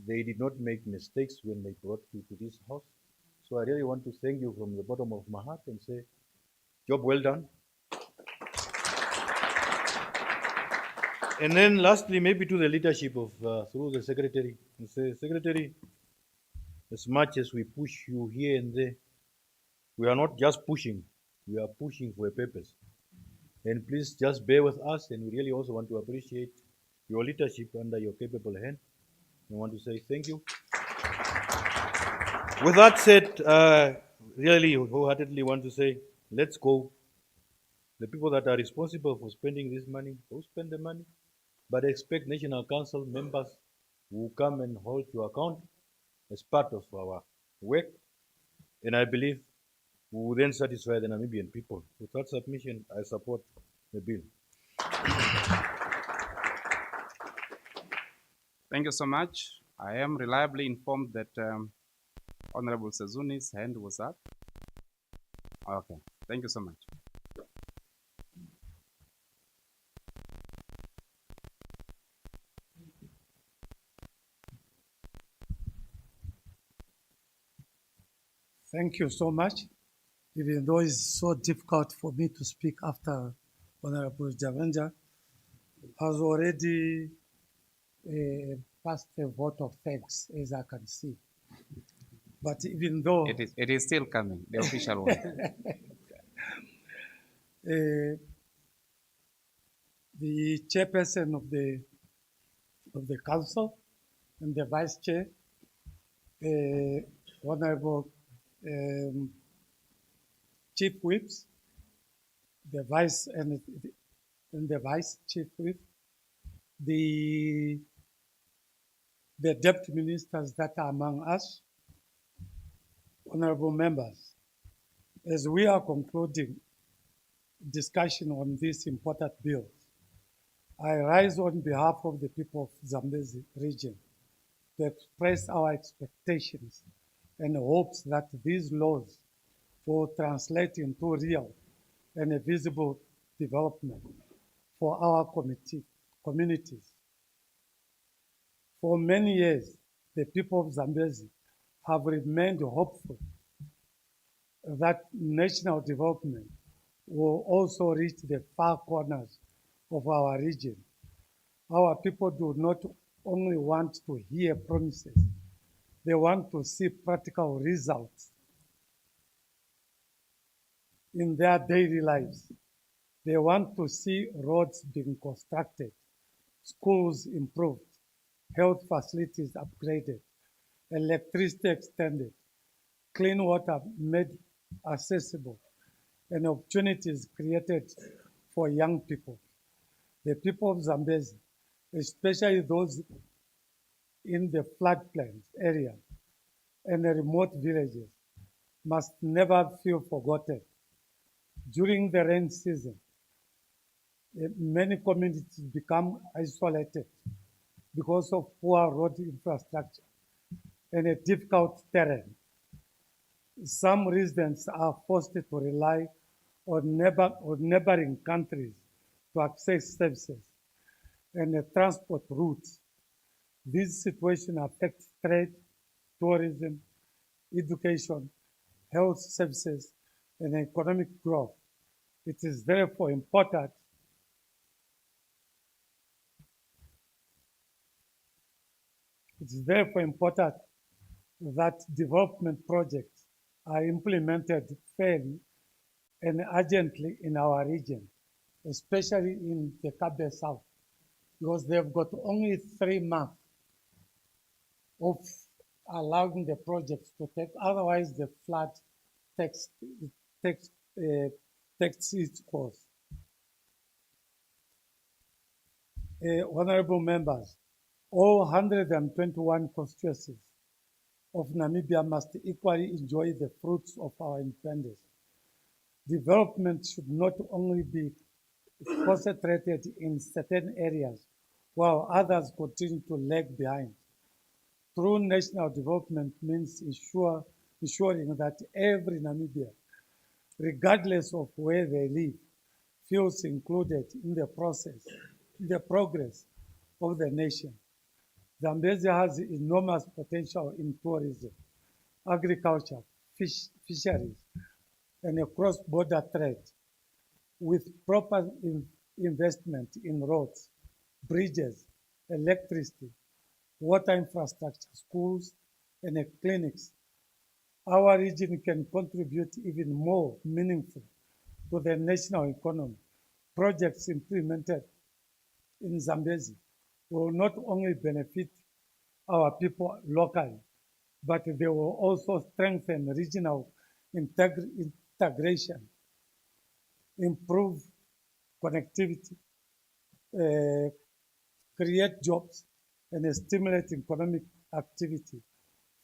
They did not make mistakes when they brought you to this house. So I really want to thank you from the bottom of my heart and say, job well done. And then lastly, maybe to the leadership of, through the secretary, and say, Secretary, as much as we push you here and there, we are not just pushing, we are pushing for a purpose. And please just bear with us, and we really also want to appreciate your leadership under your capable hand. I want to say thank you. With that said, really wholeheartedly want to say, let's go. The people that are responsible for spending this money, go spend the money, but expect National Council members who will come and hold you account as part of our work. And I believe we will then satisfy the Namibian people. With that submission, I support the bill. Thank you so much. I am reliably informed that Honorable Sazuni's hand was up. Okay, thank you so much. Thank you so much. Even though it's so difficult for me to speak after Honorable Javenja has already passed a vote of thanks, as I can see. But even though it is still coming, the official one. The chairperson of the council and the vice chair, Honorable chief whips, the vice and the vice chief whip, the deputy ministers that are among us, honorable members, as we are concluding discussion on these important bills, I rise on behalf of the people of Zambezi region to express our expectations and hopes that these laws will translate into real and a visible development for our communities. For many years, the people of Zambezi have remained hopeful that national development will also reach the far corners of our region. Our people do not only want to hear promises, they want to see practical results in their daily lives. They want to see roads being constructed, schools improved, health facilities upgraded, electricity extended, clean water made accessible, and opportunities created for young people. The people of Zambezi, especially those in the floodplains area and the remote villages, must never feel forgotten. During the rain season, many communities become isolated because of poor road infrastructure and a difficult terrain. Some residents are forced to rely on neighboring countries to access services and transport routes. This situation affects trade, tourism, education, health services, and economic growth. It is therefore important that development projects are implemented fairly and urgently in our region, especially in the Kabe South, because they've got only 3 months of allowing the projects to take, otherwise the flood takes its course. Honorable members, all 121 constituencies of Namibia must equally enjoy the fruits of our independence. Development should not only be concentrated in certain areas, while others continue to lag behind. True national development means ensuring that every Namibian, regardless of where they live, feels included in the progress of the nation. Zambezi has enormous potential in tourism, agriculture, fisheries, and a cross-border trade. With proper investment in roads, bridges, electricity, water infrastructure, schools, and clinics, our region can contribute even more meaningfully to the national economy. Projects implemented in Zambezi will not only benefit our people locally, but they will also strengthen regional integration, improve connectivity, create jobs, and stimulate economic activity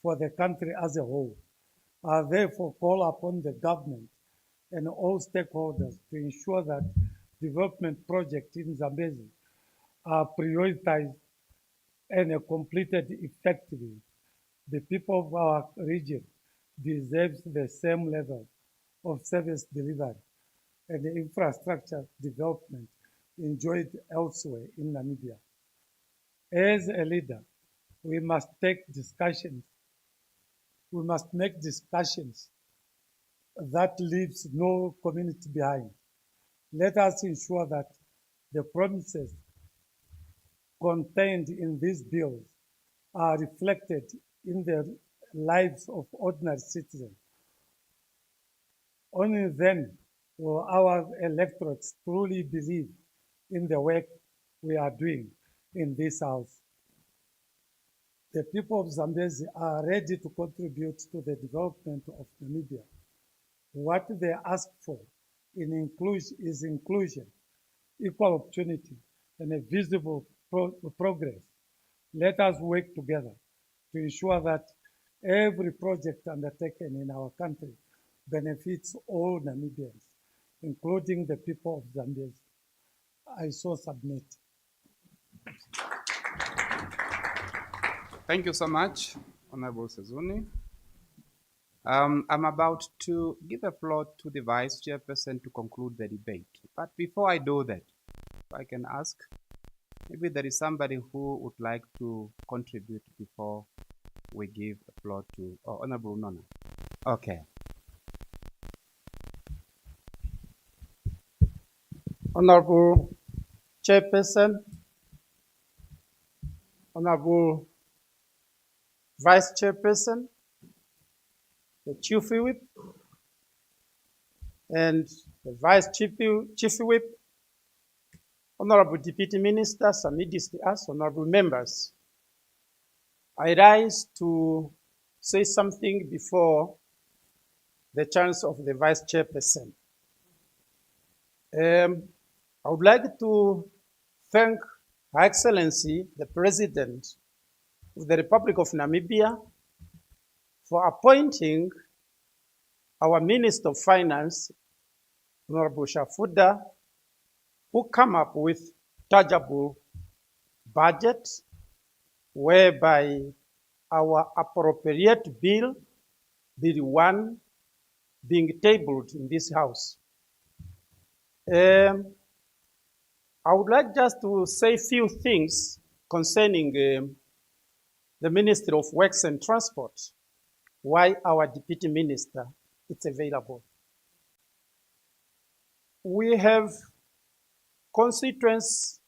for the country as a whole. I therefore call upon the government and all stakeholders to ensure that development projects in Zambezi are prioritized and completed effectively. The people of our region deserve the same level of service delivery and infrastructure development enjoyed elsewhere in Namibia. As a leader, we must make discussions that leaves no community behind. Let us ensure that the promises contained in these bills are reflected in the lives of ordinary citizens. Only then will our electorates truly believe in the work we are doing in this House. The people of Zambezi are ready to contribute to the development of Namibia. What they ask for is inclusion, equal opportunity, and a visible progress. Let us work together to ensure that every project undertaken in our country benefits all Namibians, including the people of Zambezi. I so submit. Thank you so much, Honorable Sezuni. I'm about to give the floor to the Vice Chairperson to conclude the debate. But before I do that, if I can ask, maybe there is somebody who would like to contribute before we give the floor to Honorable Nona. Okay. Honorable Chairperson, Honorable Vice Chairperson, the Chief Whip, and the Vice Chief Whip, Honorable Deputy Minister, Samidis to us, honorable members. I rise to say something before the chance of the Vice Chairperson. I would like to thank Her Excellency, the President of the Republic of Namibia, for appointing our Minister of Finance, Honorable Shafuda, who come up with tangible budget whereby our appropriate bill, Bill 1, being tabled in this House. I would like just to say a few things concerning the Ministry of Works and Transport, why our Deputy Minister is available. We have constituents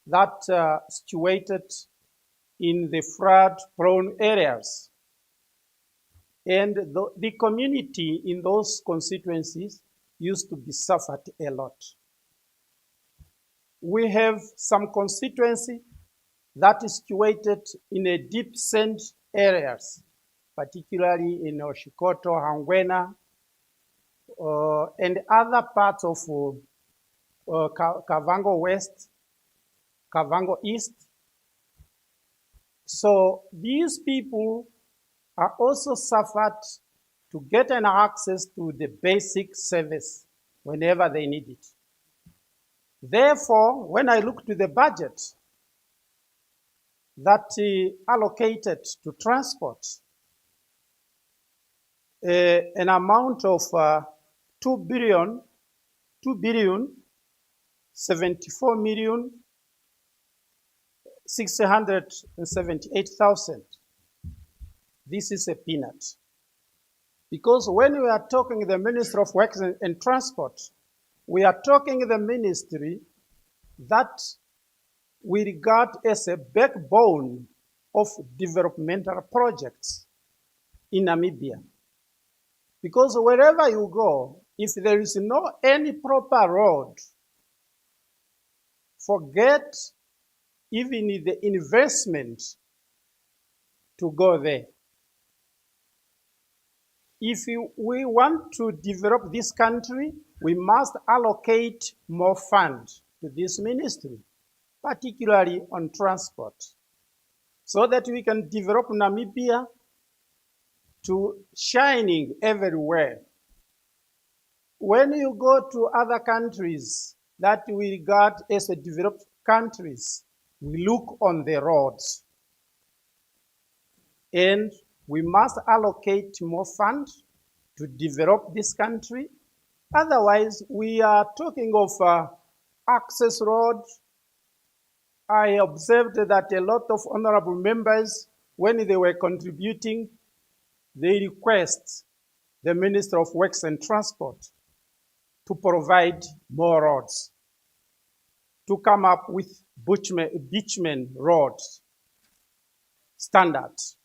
that are situated in the flood-prone areas, and the community in those constituencies used to be suffered a lot. We have some constituency that is situated in a deep sand areas, particularly in Oshikoto, Hangwena, and other parts of Kavango West, Kavango East. So these people are also suffered to get an access to the basic service whenever they need it. Therefore, when I look to the budget that allocated to transport, an amount of 2,678,000. This is a peanut. Because when we are talking the Ministry of Works and Transport, we are talking the ministry that we regard as a backbone of developmental projects in Namibia. Because wherever you go, if there is no any proper road, forget even the investment to go there. If we want to develop this country, we must allocate more funds to this ministry, particularly on transport, so that we can develop Namibia to shining everywhere. When you go to other countries that we regard as developed countries, we look on the roads. And we must allocate more funds to develop this country. Otherwise, we are talking of access roads. I observed that a lot of honorable members, when they were contributing, they request the Minister of Works and Transport to provide more roads, to come up with bitumen roads standards.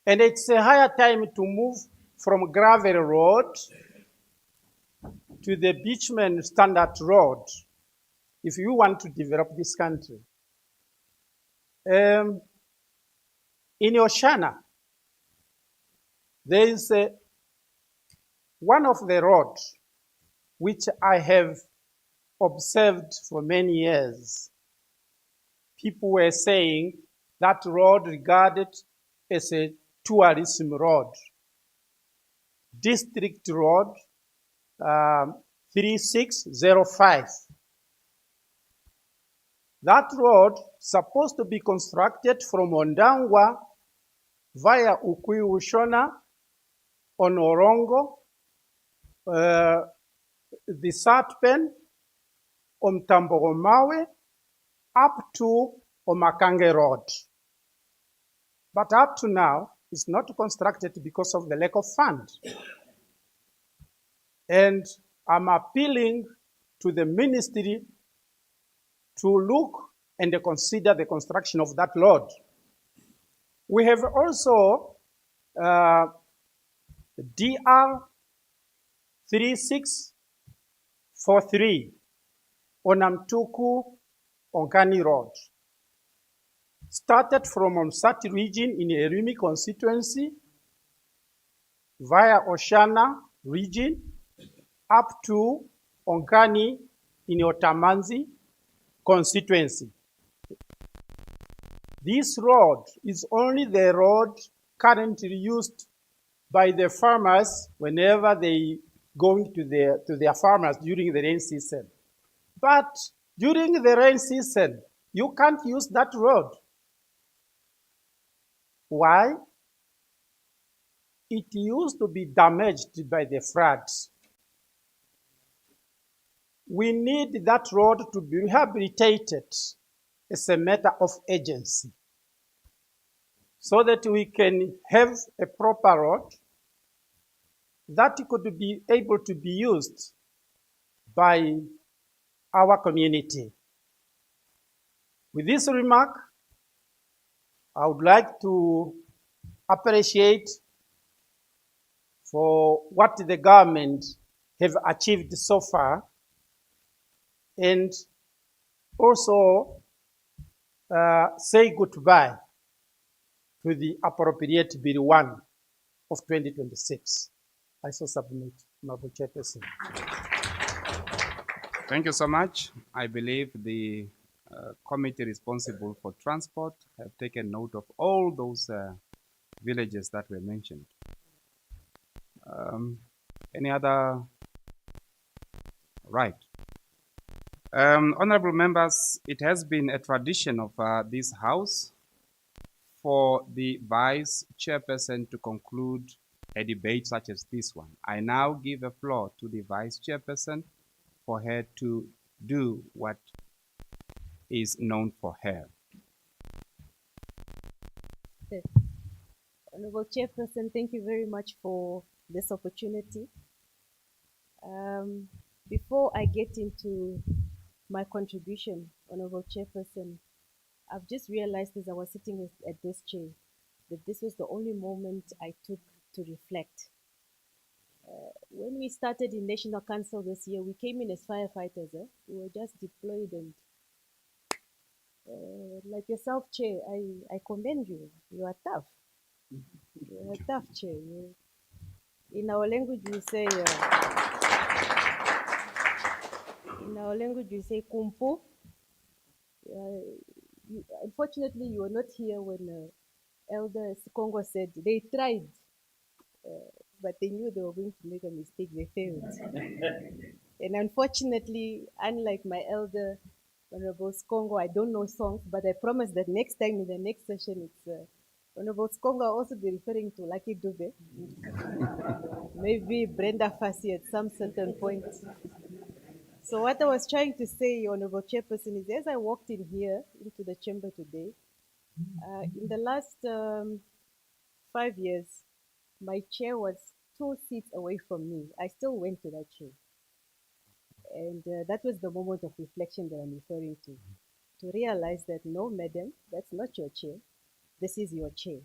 And it's a higher time to move from gravel road to the bitumen standard road if you want to develop this country. In Oshana, there is one of the roads which I have observed for many years. People were saying that road regarded as a tourism road. District Road 3605. That road supposed to be constructed from Ondangwa via Ukuyushona on Orongo, the Satpen, Omtambogomawe, up to Omakange Road. But up to now, it's not constructed because of the lack of funds. And I'm appealing to the ministry to look and consider the construction of that road. We have also DR 3643 Onamtuku Onkani Road. Started from Omsati region in Erimi constituency via Oshana region up to Onkani in Otamanzi constituency. This road is only the road currently used by the farmers whenever they go to their farmers during the rain season. But during the rain season, you can't use that road. Why? It used to be damaged by the floods. We need that road to be rehabilitated as a matter of urgency, so that we can have a proper road that could be able to be used by our community. With this remark, I would like to appreciate for what the government have achieved so far, and also say goodbye to the appropriate Bill 1 of 2026. I so submit, Honorable Chairperson. Thank you so much. I believe the committee responsible for transport have taken note of all those villages that were mentioned. Any other? Right. Honorable members, it has been a tradition of this House for the Vice Chairperson to conclude a debate such as this one. I now give the floor to the Vice Chairperson for her to do what is known for her. Honorable Chairperson, thank you very much for this opportunity. Before I get into my contribution, Honorable Chairperson, I've just realized as I was sitting at this chair that this was the only moment I took to reflect. When we started in National Council this year, we came in as firefighters. We were just deployed, and like yourself, Chair, I commend you. You are tough. You are tough, Chair. In our language, we say, kumpu. Unfortunately, you were not here when Elder Sikongo said they tried, but they knew they were going to make a mistake. They failed. And unfortunately, unlike my elder, Honorable Sikongo, I don't know songs, but I promise that next time in the next session, it's Honorable Sikongo will also be referring to Lucky Dube. Maybe Brenda Fassi at some certain point. So what I was trying to say, Honorable Chairperson, is as I walked in here into the chamber today, in the last 5 years, my chair was 2 seats away from me. I still went to that chair. And that was the moment of reflection that I'm referring to realize that no, madam, that's not your chair. This is your chair.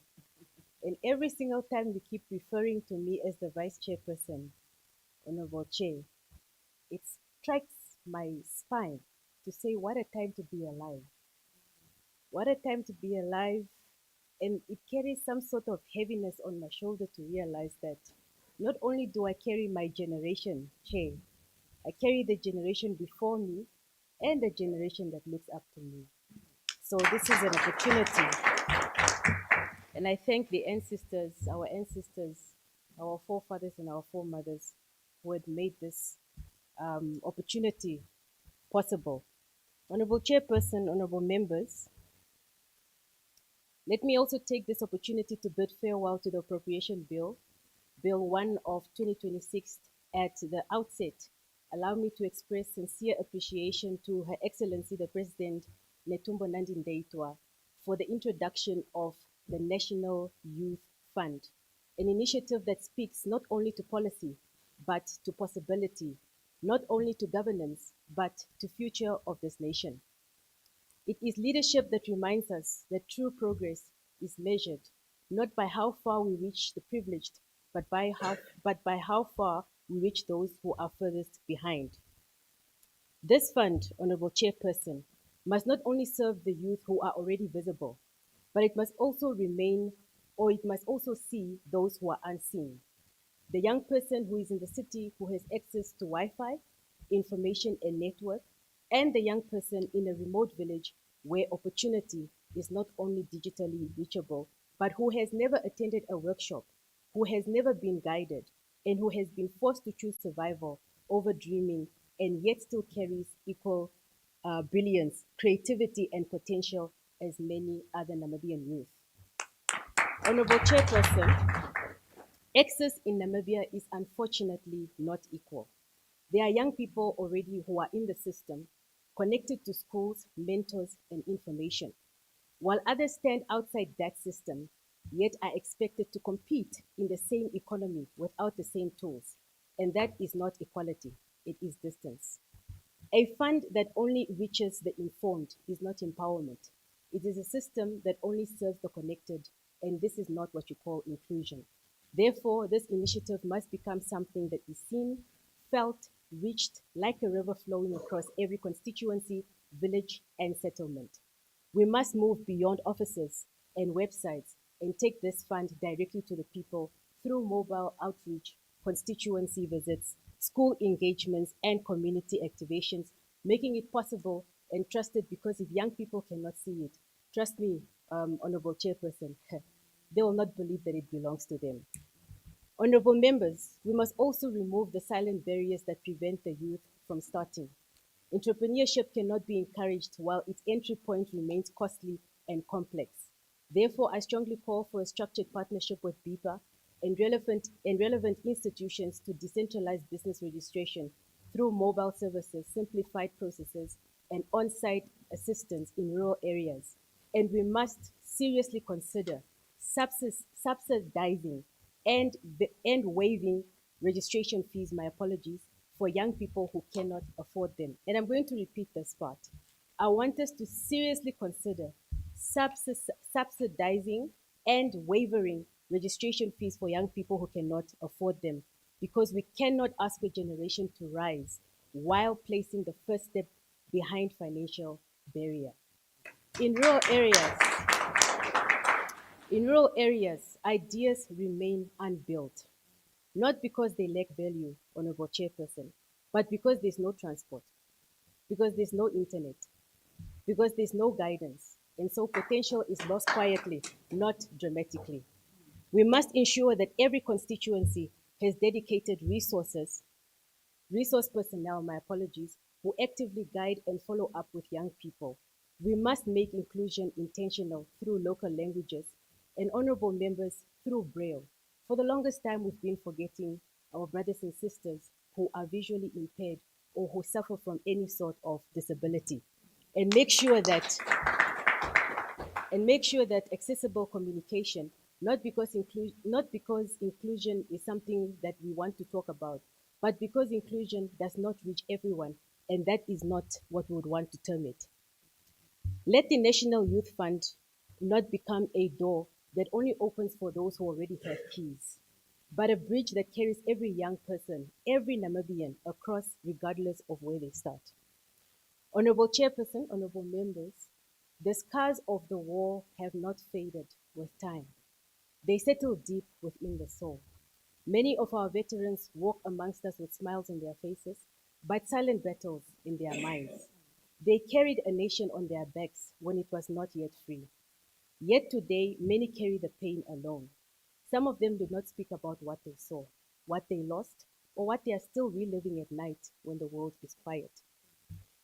And every single time you keep referring to me as the vice chairperson, Honorable Chair, it strikes my spine to say, what a time to be alive. What a time to be alive. And it carries some sort of heaviness on my shoulder to realize that not only do I carry my generation, Chair, I carry the generation before me and the generation that looks up to me. So this is an opportunity. And I thank the ancestors, our forefathers and our foremothers who had made this opportunity possible. Honorable Chairperson, honorable members, let me also take this opportunity to bid farewell to the Appropriation Bill, Bill 1 of 2026. At the outset, allow me to express sincere appreciation to Her Excellency the President Netumbo Nandi-Ndaitwah for the introduction of the National Youth Fund, an initiative that speaks not only to policy, but to possibility, not only to governance, but to future of this nation. It is leadership that reminds us that true progress is measured not by how far we reach the privileged, but by how far we reach those who are furthest behind. This fund, Honorable Chairperson, must not only serve the youth who are already visible, but it must also see those who are unseen. The young person who is in the city who has access to Wi-Fi, information and network, and the young person in a remote village where opportunity is not only digitally reachable, but who has never attended a workshop, who has never been guided, and who has been forced to choose survival over dreaming, and yet still carries equal brilliance, creativity, and potential as many other Namibian youth. Honorable Chairperson, access in Namibia is unfortunately not equal. There are young people already who are in the system, connected to schools, mentors, and information, while others stand outside that system, yet are expected to compete in the same economy without the same tools. And that is not equality, it is distance. A fund that only reaches the informed is not empowerment. It is a system that only serves the connected, and this is not what you call inclusion. Therefore, this initiative must become something that is seen, felt, reached like a river flowing across every constituency, village, and settlement. We must move beyond offices and websites and take this fund directly to the people through mobile outreach, constituency visits, school engagements, and community activations, making it possible and trusted, because if young people cannot see it, trust me, Honorable Chairperson, they will not believe that it belongs to them. Honorable members, we must also remove the silent barriers that prevent the youth from starting. Entrepreneurship cannot be encouraged while its entry point remains costly and complex. Therefore, I strongly call for a structured partnership with BIPA and relevant institutions to decentralize business registration through mobile services, simplified processes, and on-site assistance in rural areas. And we must seriously consider subsidizing and waiving registration fees, my apologies, for young people who cannot afford them. And I'm going to repeat this part. I want us to seriously consider subsidizing and waiving registration fees for young people who cannot afford them, because we cannot ask a generation to rise while placing the first step behind financial barrier. In rural areas, ideas remain unbuilt, not because they lack value, Honorable Chairperson, but because there's no transport, because there's no internet, because there's no guidance, and so potential is lost quietly, not dramatically. We must ensure that every constituency has dedicated resource personnel, my apologies, who actively guide and follow up with young people. We must make inclusion intentional through local languages and, honorable members, through Braille. For the longest time, we've been forgetting our brothers and sisters who are visually impaired or who suffer from any sort of disability, and make sure that accessible communication, not because inclusion is something that we want to talk about, but because inclusion does not reach everyone, and that is not what we would want to term it. Let the National Youth Fund not become a door that only opens for those who already have keys, but a bridge that carries every young person, every Namibian across, regardless of where they start. Honorable Chairperson, honorable members, the scars of the war have not faded with time. They settle deep within the soul. Many of our veterans walk amongst us with smiles on their faces, but silent battles in their minds. They carried a nation on their backs when it was not yet free. Yet today, many carry the pain alone. Some of them do not speak about what they saw, what they lost, or what they are still reliving at night when the world is quiet.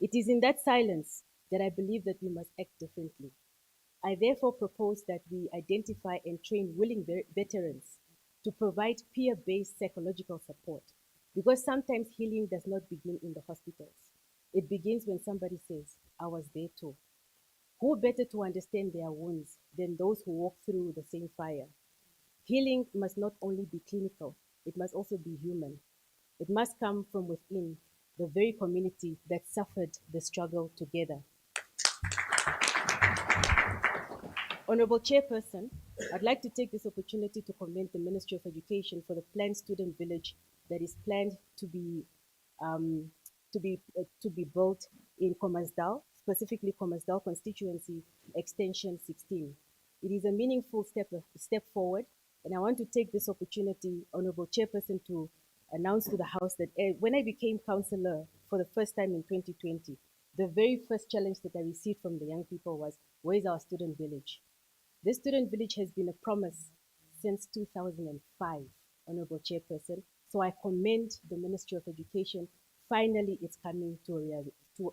It is in that silence that I believe that we must act differently. I therefore propose that we identify and train willing veterans to provide peer-based psychological support, because sometimes healing does not begin in the hospitals. It begins when somebody says, I was there too. Who better to understand their wounds than those who walk through the same fire? Healing must not only be clinical, it must also be human. It must come from within the very community that suffered the struggle together. Honorable Chairperson, I'd like to take this opportunity to commend the Ministry of Education for the planned student village that is planned to be built in Khomasdal, specifically Khomasdal constituency, extension 16. It is a meaningful step forward, and I want to take this opportunity, Honorable Chairperson, to announce to the House that when I became councillor for the first time in 2020, the very first challenge that I received from the young people was, where's our student village? This student village has been a promise since 2005, Honorable Chairperson. So I commend the Ministry of Education. Finally, it's coming to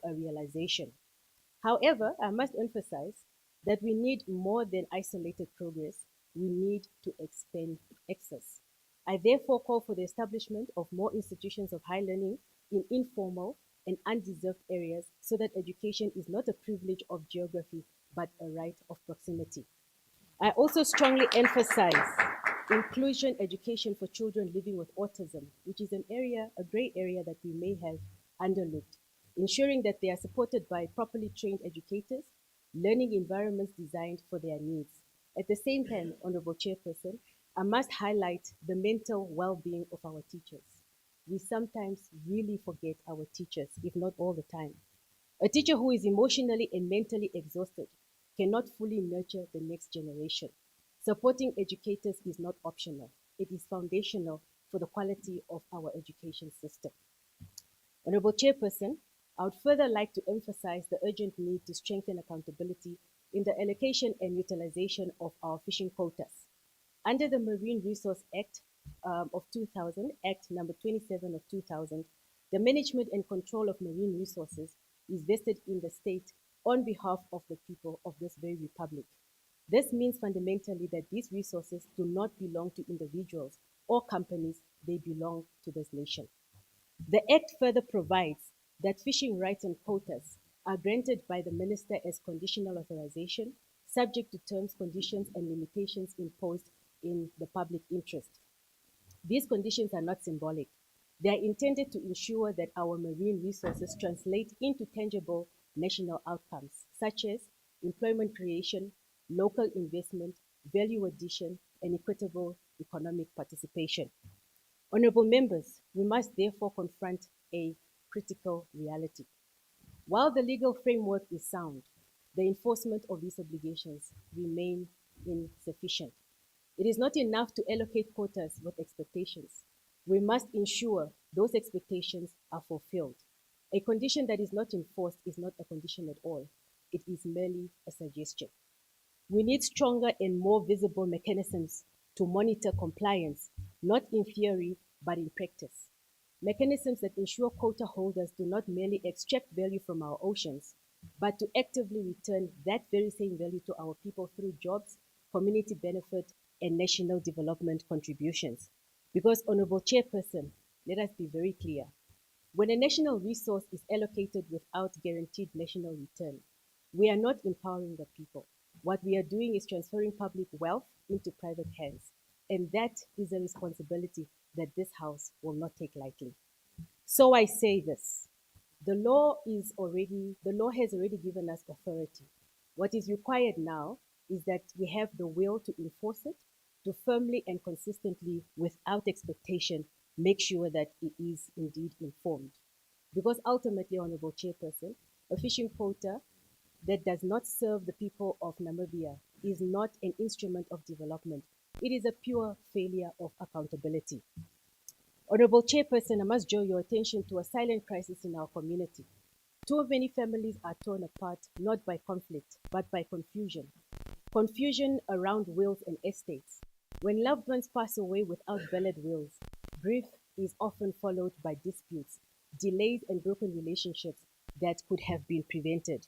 a realization. However, I must emphasize that we need more than isolated progress. We need to expand access. I therefore call for the establishment of more institutions of high learning in informal and undeserved areas, so that education is not a privilege of geography, but a right of proximity. I also strongly emphasize inclusion education for children living with autism, which is a gray area that we may have underlooked, ensuring that they are supported by properly trained educators, learning environments designed for their needs. At the same time, Honorable Chairperson, I must highlight the mental well-being of our teachers. We sometimes really forget our teachers, if not all the time. A teacher who is emotionally and mentally exhausted cannot fully nurture the next generation. Supporting educators is not optional. It is foundational for the quality of our education system. Honorable Chairperson, I would further like to emphasize the urgent need to strengthen accountability in the allocation and utilization of our fishing quotas. Under the Marine Resource Act of 2000, Act number 27 of 2000, the management and control of marine resources is vested in the state on behalf of the people of this very republic. This means fundamentally that these resources do not belong to individuals or companies, they belong to this nation. The Act further provides that fishing rights and quotas are granted by the Minister as conditional authorization, subject to terms, conditions, and limitations imposed in the public interest. These conditions are not symbolic. They are intended to ensure that our marine resources translate into tangible national outcomes, such as employment creation, local investment, value addition, and equitable economic participation. Honorable members, we must therefore confront a critical reality. While the legal framework is sound, the enforcement of these obligations remain insufficient. It is not enough to allocate quotas with expectations. We must ensure those expectations are fulfilled. A condition that is not enforced is not a condition at all. It is merely a suggestion. We need stronger and more visible mechanisms to monitor compliance, not in theory, but in practice. Mechanisms that ensure quota holders do not merely extract value from our oceans, but to actively return that very same value to our people through jobs, community benefit, and national development contributions. Because, Honorable Chairperson, let us be very clear. When a national resource is allocated without guaranteed national return, we are not empowering the people. What we are doing is transferring public wealth into private hands. And that is a responsibility that this House will not take lightly. So I say this, the law has already given us authority. What is required now is that we have the will to enforce it, to firmly and consistently, without expectation, make sure that it is indeed informed. Because ultimately, Honorable Chairperson, a fishing quota that does not serve the people of Namibia is not an instrument of development. It is a pure failure of accountability. Honorable Chairperson, I must draw your attention to a silent crisis in our community. Too many families are torn apart not by conflict, but by confusion. Confusion around wills and estates. When loved ones pass away without valid wills, grief is often followed by disputes, delays, and broken relationships that could have been prevented.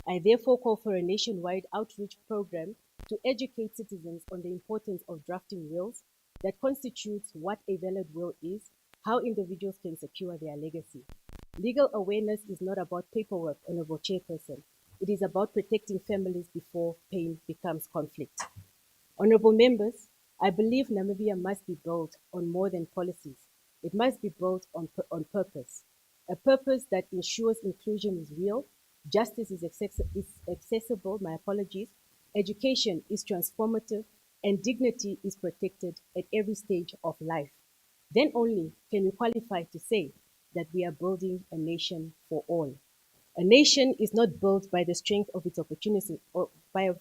I therefore call for a nationwide outreach program to educate citizens on the importance of drafting wills that constitutes what a valid will is, how individuals can secure their legacy. Legal awareness is not about paperwork, Honorable Chairperson. It is about protecting families before pain becomes conflict. Honorable members, I believe Namibia must be built on more than policies. It must be built on purpose, a purpose that ensures inclusion is real, justice is accessible, education is transformative, and dignity is protected at every stage of life. Then only can we qualify to say that we are building a nation for all. A nation is not built by the strength of its opportunities, or by,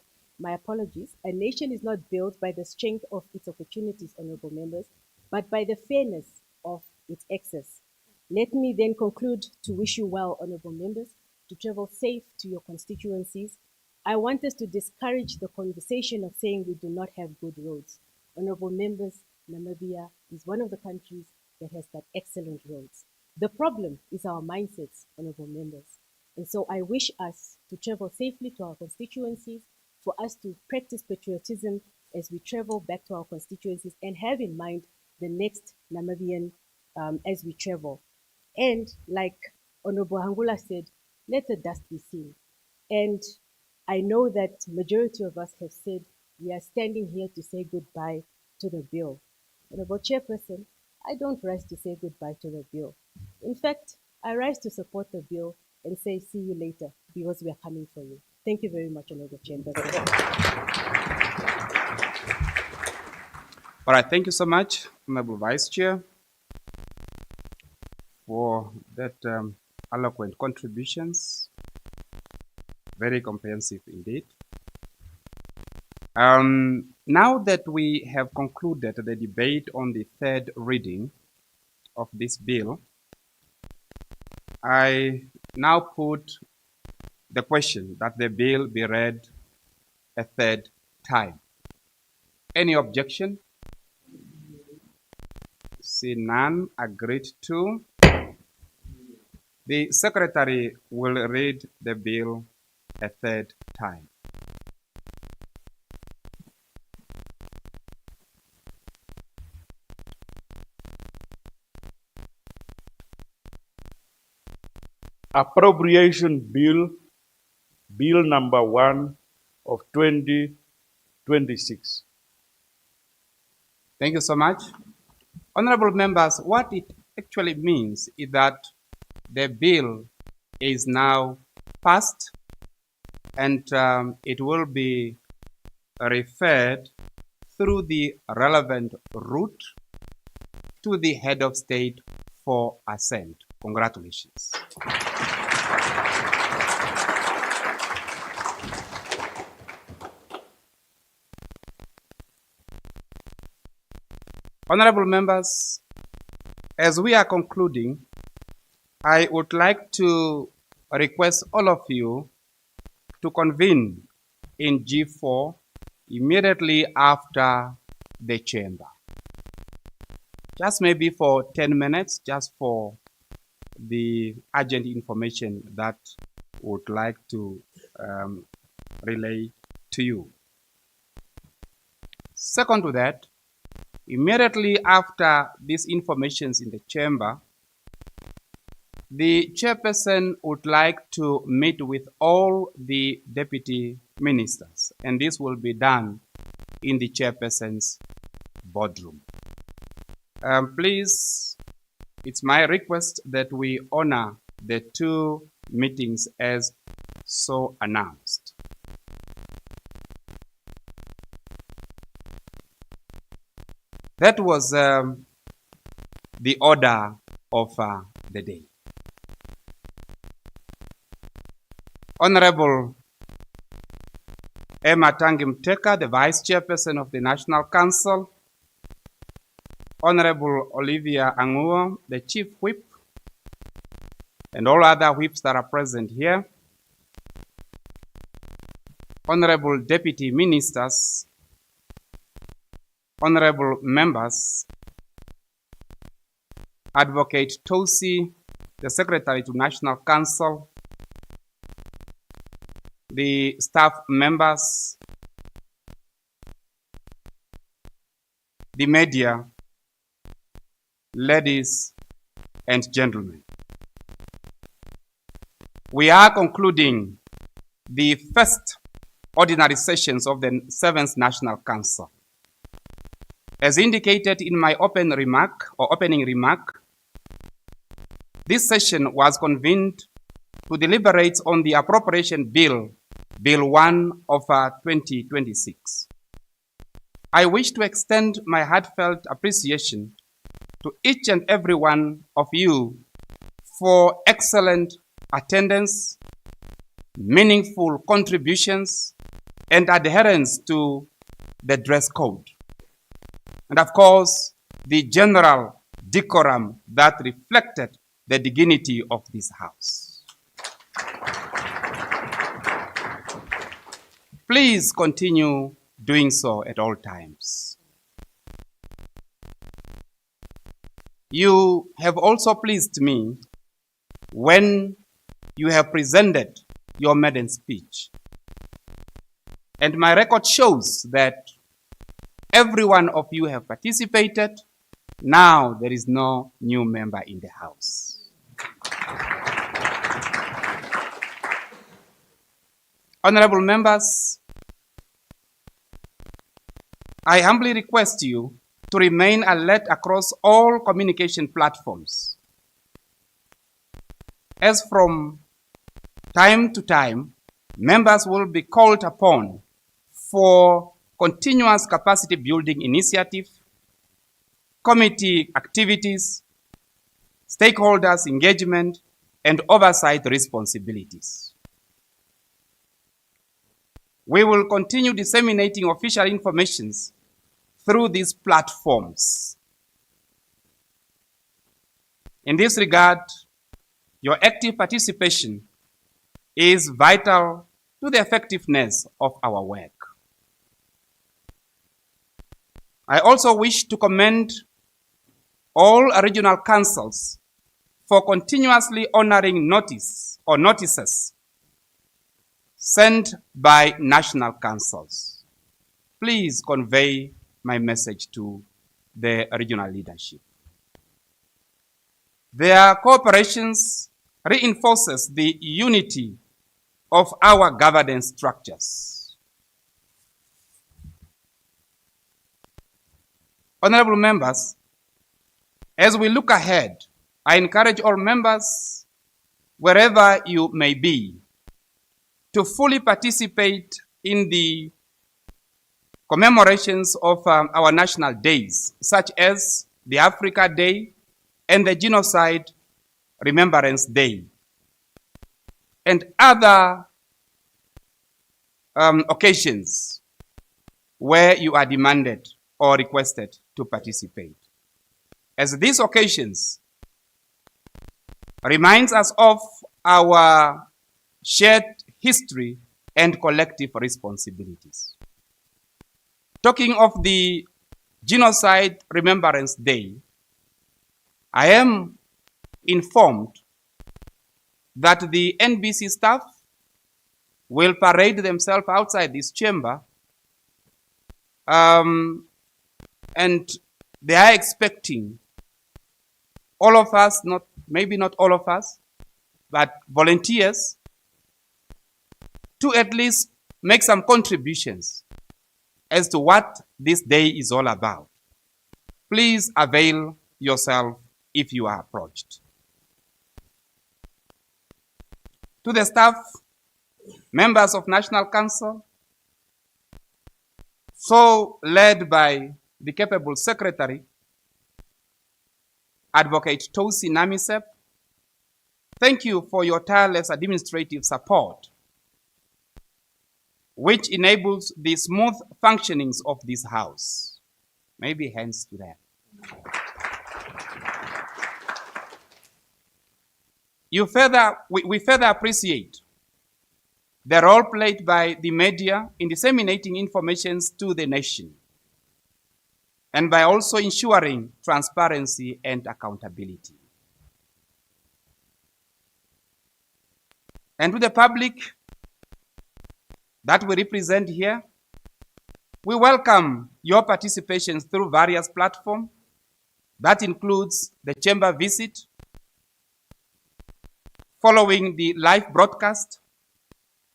a nation is not built by the strength of its opportunities, honorable members, but by the fairness of its access. Let me then conclude to wish you well, honorable members, to travel safe to your constituencies. I want us to discourage the conversation of saying we do not have good roads. Honorable members, Namibia is one of the countries that has got excellent roads. The problem is our mindsets, honorable members. And so I wish us to travel safely to our constituencies, for us to practice patriotism as we travel back to our constituencies and have in mind the next Namibian as we travel. And like Honorable Hangula said, let the dust be seen. And I know that majority of us have said we are standing here to say goodbye to the bill. Honorable Chairperson, I don't rise to say goodbye to the bill. In fact, I rise to support the bill and say see you later because we are coming for you. Thank you very much, Honorable Chairperson. All right, thank you so much, Honorable Vice Chair, for that eloquent contributions. Very comprehensive indeed. Now that we have concluded the debate on the third reading of this bill, I now put the question that the bill be read a third time. Any objection? See none, agreed to. The Secretary will read the bill a third time. Appropriation Bill, Bill number 1 of 2026. Thank you so much. Honorable members, what it actually means is that the bill is now passed and it will be referred through the relevant route to the head of state for assent. Congratulations. Honorable members, as we are concluding, I would like to request all of you to convene in G4 immediately after the chamber. Just maybe for 10 minutes, just for the urgent information that would like to relay to you. Second to that, immediately after these informations in the chamber, the chairperson would like to meet with all the deputy ministers, and this will be done in the chairperson's boardroom. Please, it's my request that we honor the two meetings as so announced. That was the order of the day. Honorable Emma Tangi Mteka, the Vice Chairperson of the National Council, Honorable Olivia Angua, the Chief Whip, and all other whips that are present here, Honorable Deputy Ministers, Honorable Members, Advocate Tosi, the Secretary to National Council, the staff members, the media, ladies and gentlemen. We are concluding the first ordinary sessions of the 7th National Council. As indicated in my opening remark, this session was convened to deliberate on the Appropriation Bill, Bill 1 of 2026. I wish to extend my heartfelt appreciation to each and every one of you for excellent attendance, meaningful contributions, and adherence to the dress code. And of course, the general decorum that reflected the dignity of this House. Please continue doing so at all times. You have also pleased me when you have presented your maiden speech. And my record shows that every one of you have participated. Now there is no new member in the House. Honorable members, I humbly request you to remain alert across all communication platforms. As from time to time, members will be called upon for continuous capacity building initiative, committee activities, stakeholders engagement, and oversight responsibilities. We will continue disseminating official information through these platforms. In this regard, your active participation is vital to the effectiveness of our work. I also wish to commend all regional councils for continuously honoring notices sent by national councils. Please convey my message to the regional leadership. Their cooperations reinforces the unity of our governance structures. Honorable members, as we look ahead, I encourage all members, wherever you may be, to fully participate in the commemorations of our national days, such as the Africa Day and the Genocide Remembrance Day, and other occasions where you are demanded or requested to participate. As these occasions reminds us of our shared history and collective responsibilities. Talking of the Genocide Remembrance Day, I am informed that the NBC staff will parade themselves outside this chamber, and they are expecting all of us, maybe not all of us, but volunteers, to at least make some contributions as to what this day is all about. Please avail yourself if you are approached. To the staff, members of National Council, so led by the capable Secretary, Advocate Tosi Namisep, thank you for your tireless administrative support, which enables the smooth functionings of this House. Maybe hands to that. We further appreciate the role played by the media in disseminating information to the nation, and by also ensuring transparency and accountability. And to the public that we represent here, we welcome your participation through various platforms. That includes the chamber visit, following the live broadcast,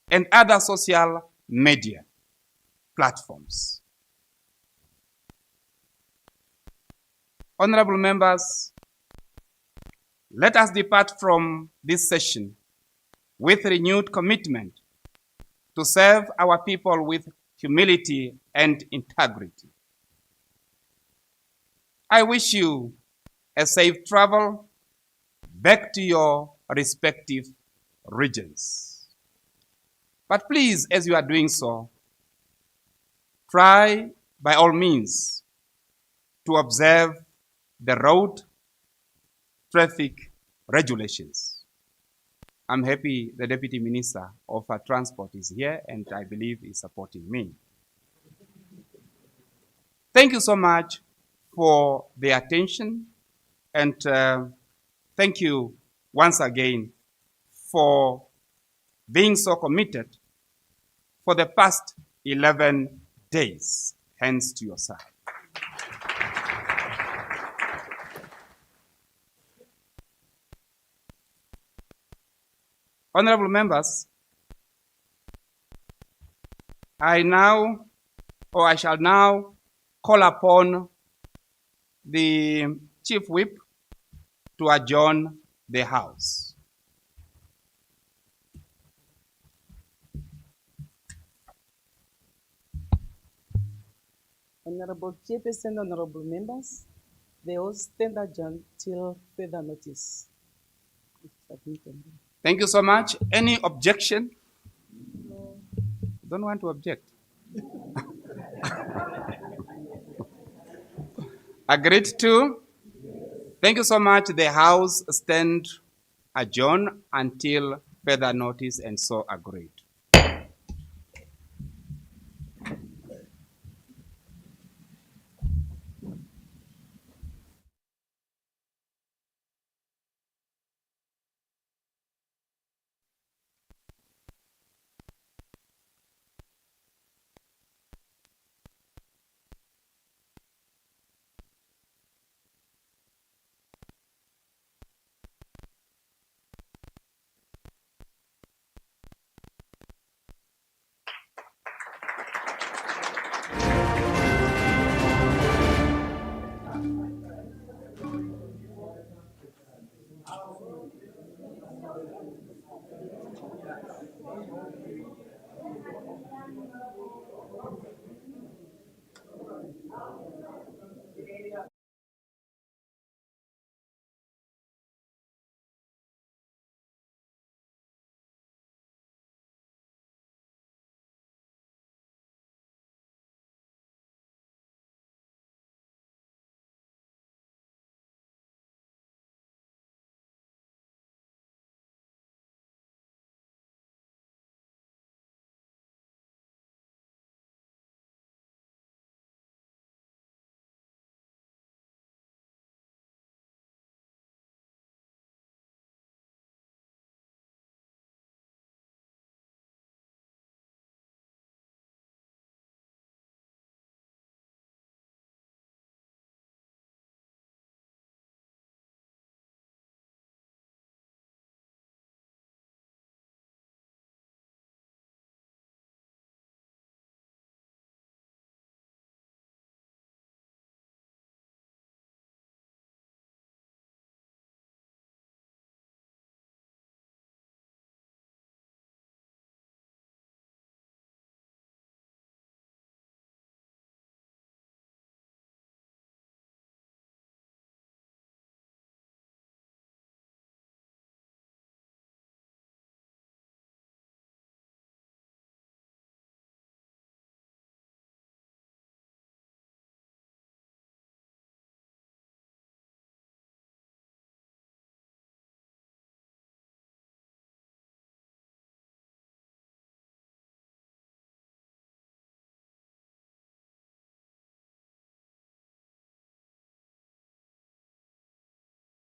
and other social media platforms. Honorable members, let us depart from this session with renewed commitment to serve our people with humility and integrity. I wish you a safe travel back to your respective regions. But please, as you are doing so, try by all means to observe the road traffic regulations. I'm happy the Deputy Minister of Transport is here, and I believe is supporting me. Thank you so much for the attention, and thank you once again for being so committed for the past 11 days. Hands to your side. Honorable members, I shall now call upon the Chief Whip to adjourn the House. Honorable Chairperson, honorable members, they all stand adjourned till further notice. Thank you so much. Any objection? No. Don't want to object. Agreed to? Thank you so much. The House stand adjourned until further notice, and so agreed.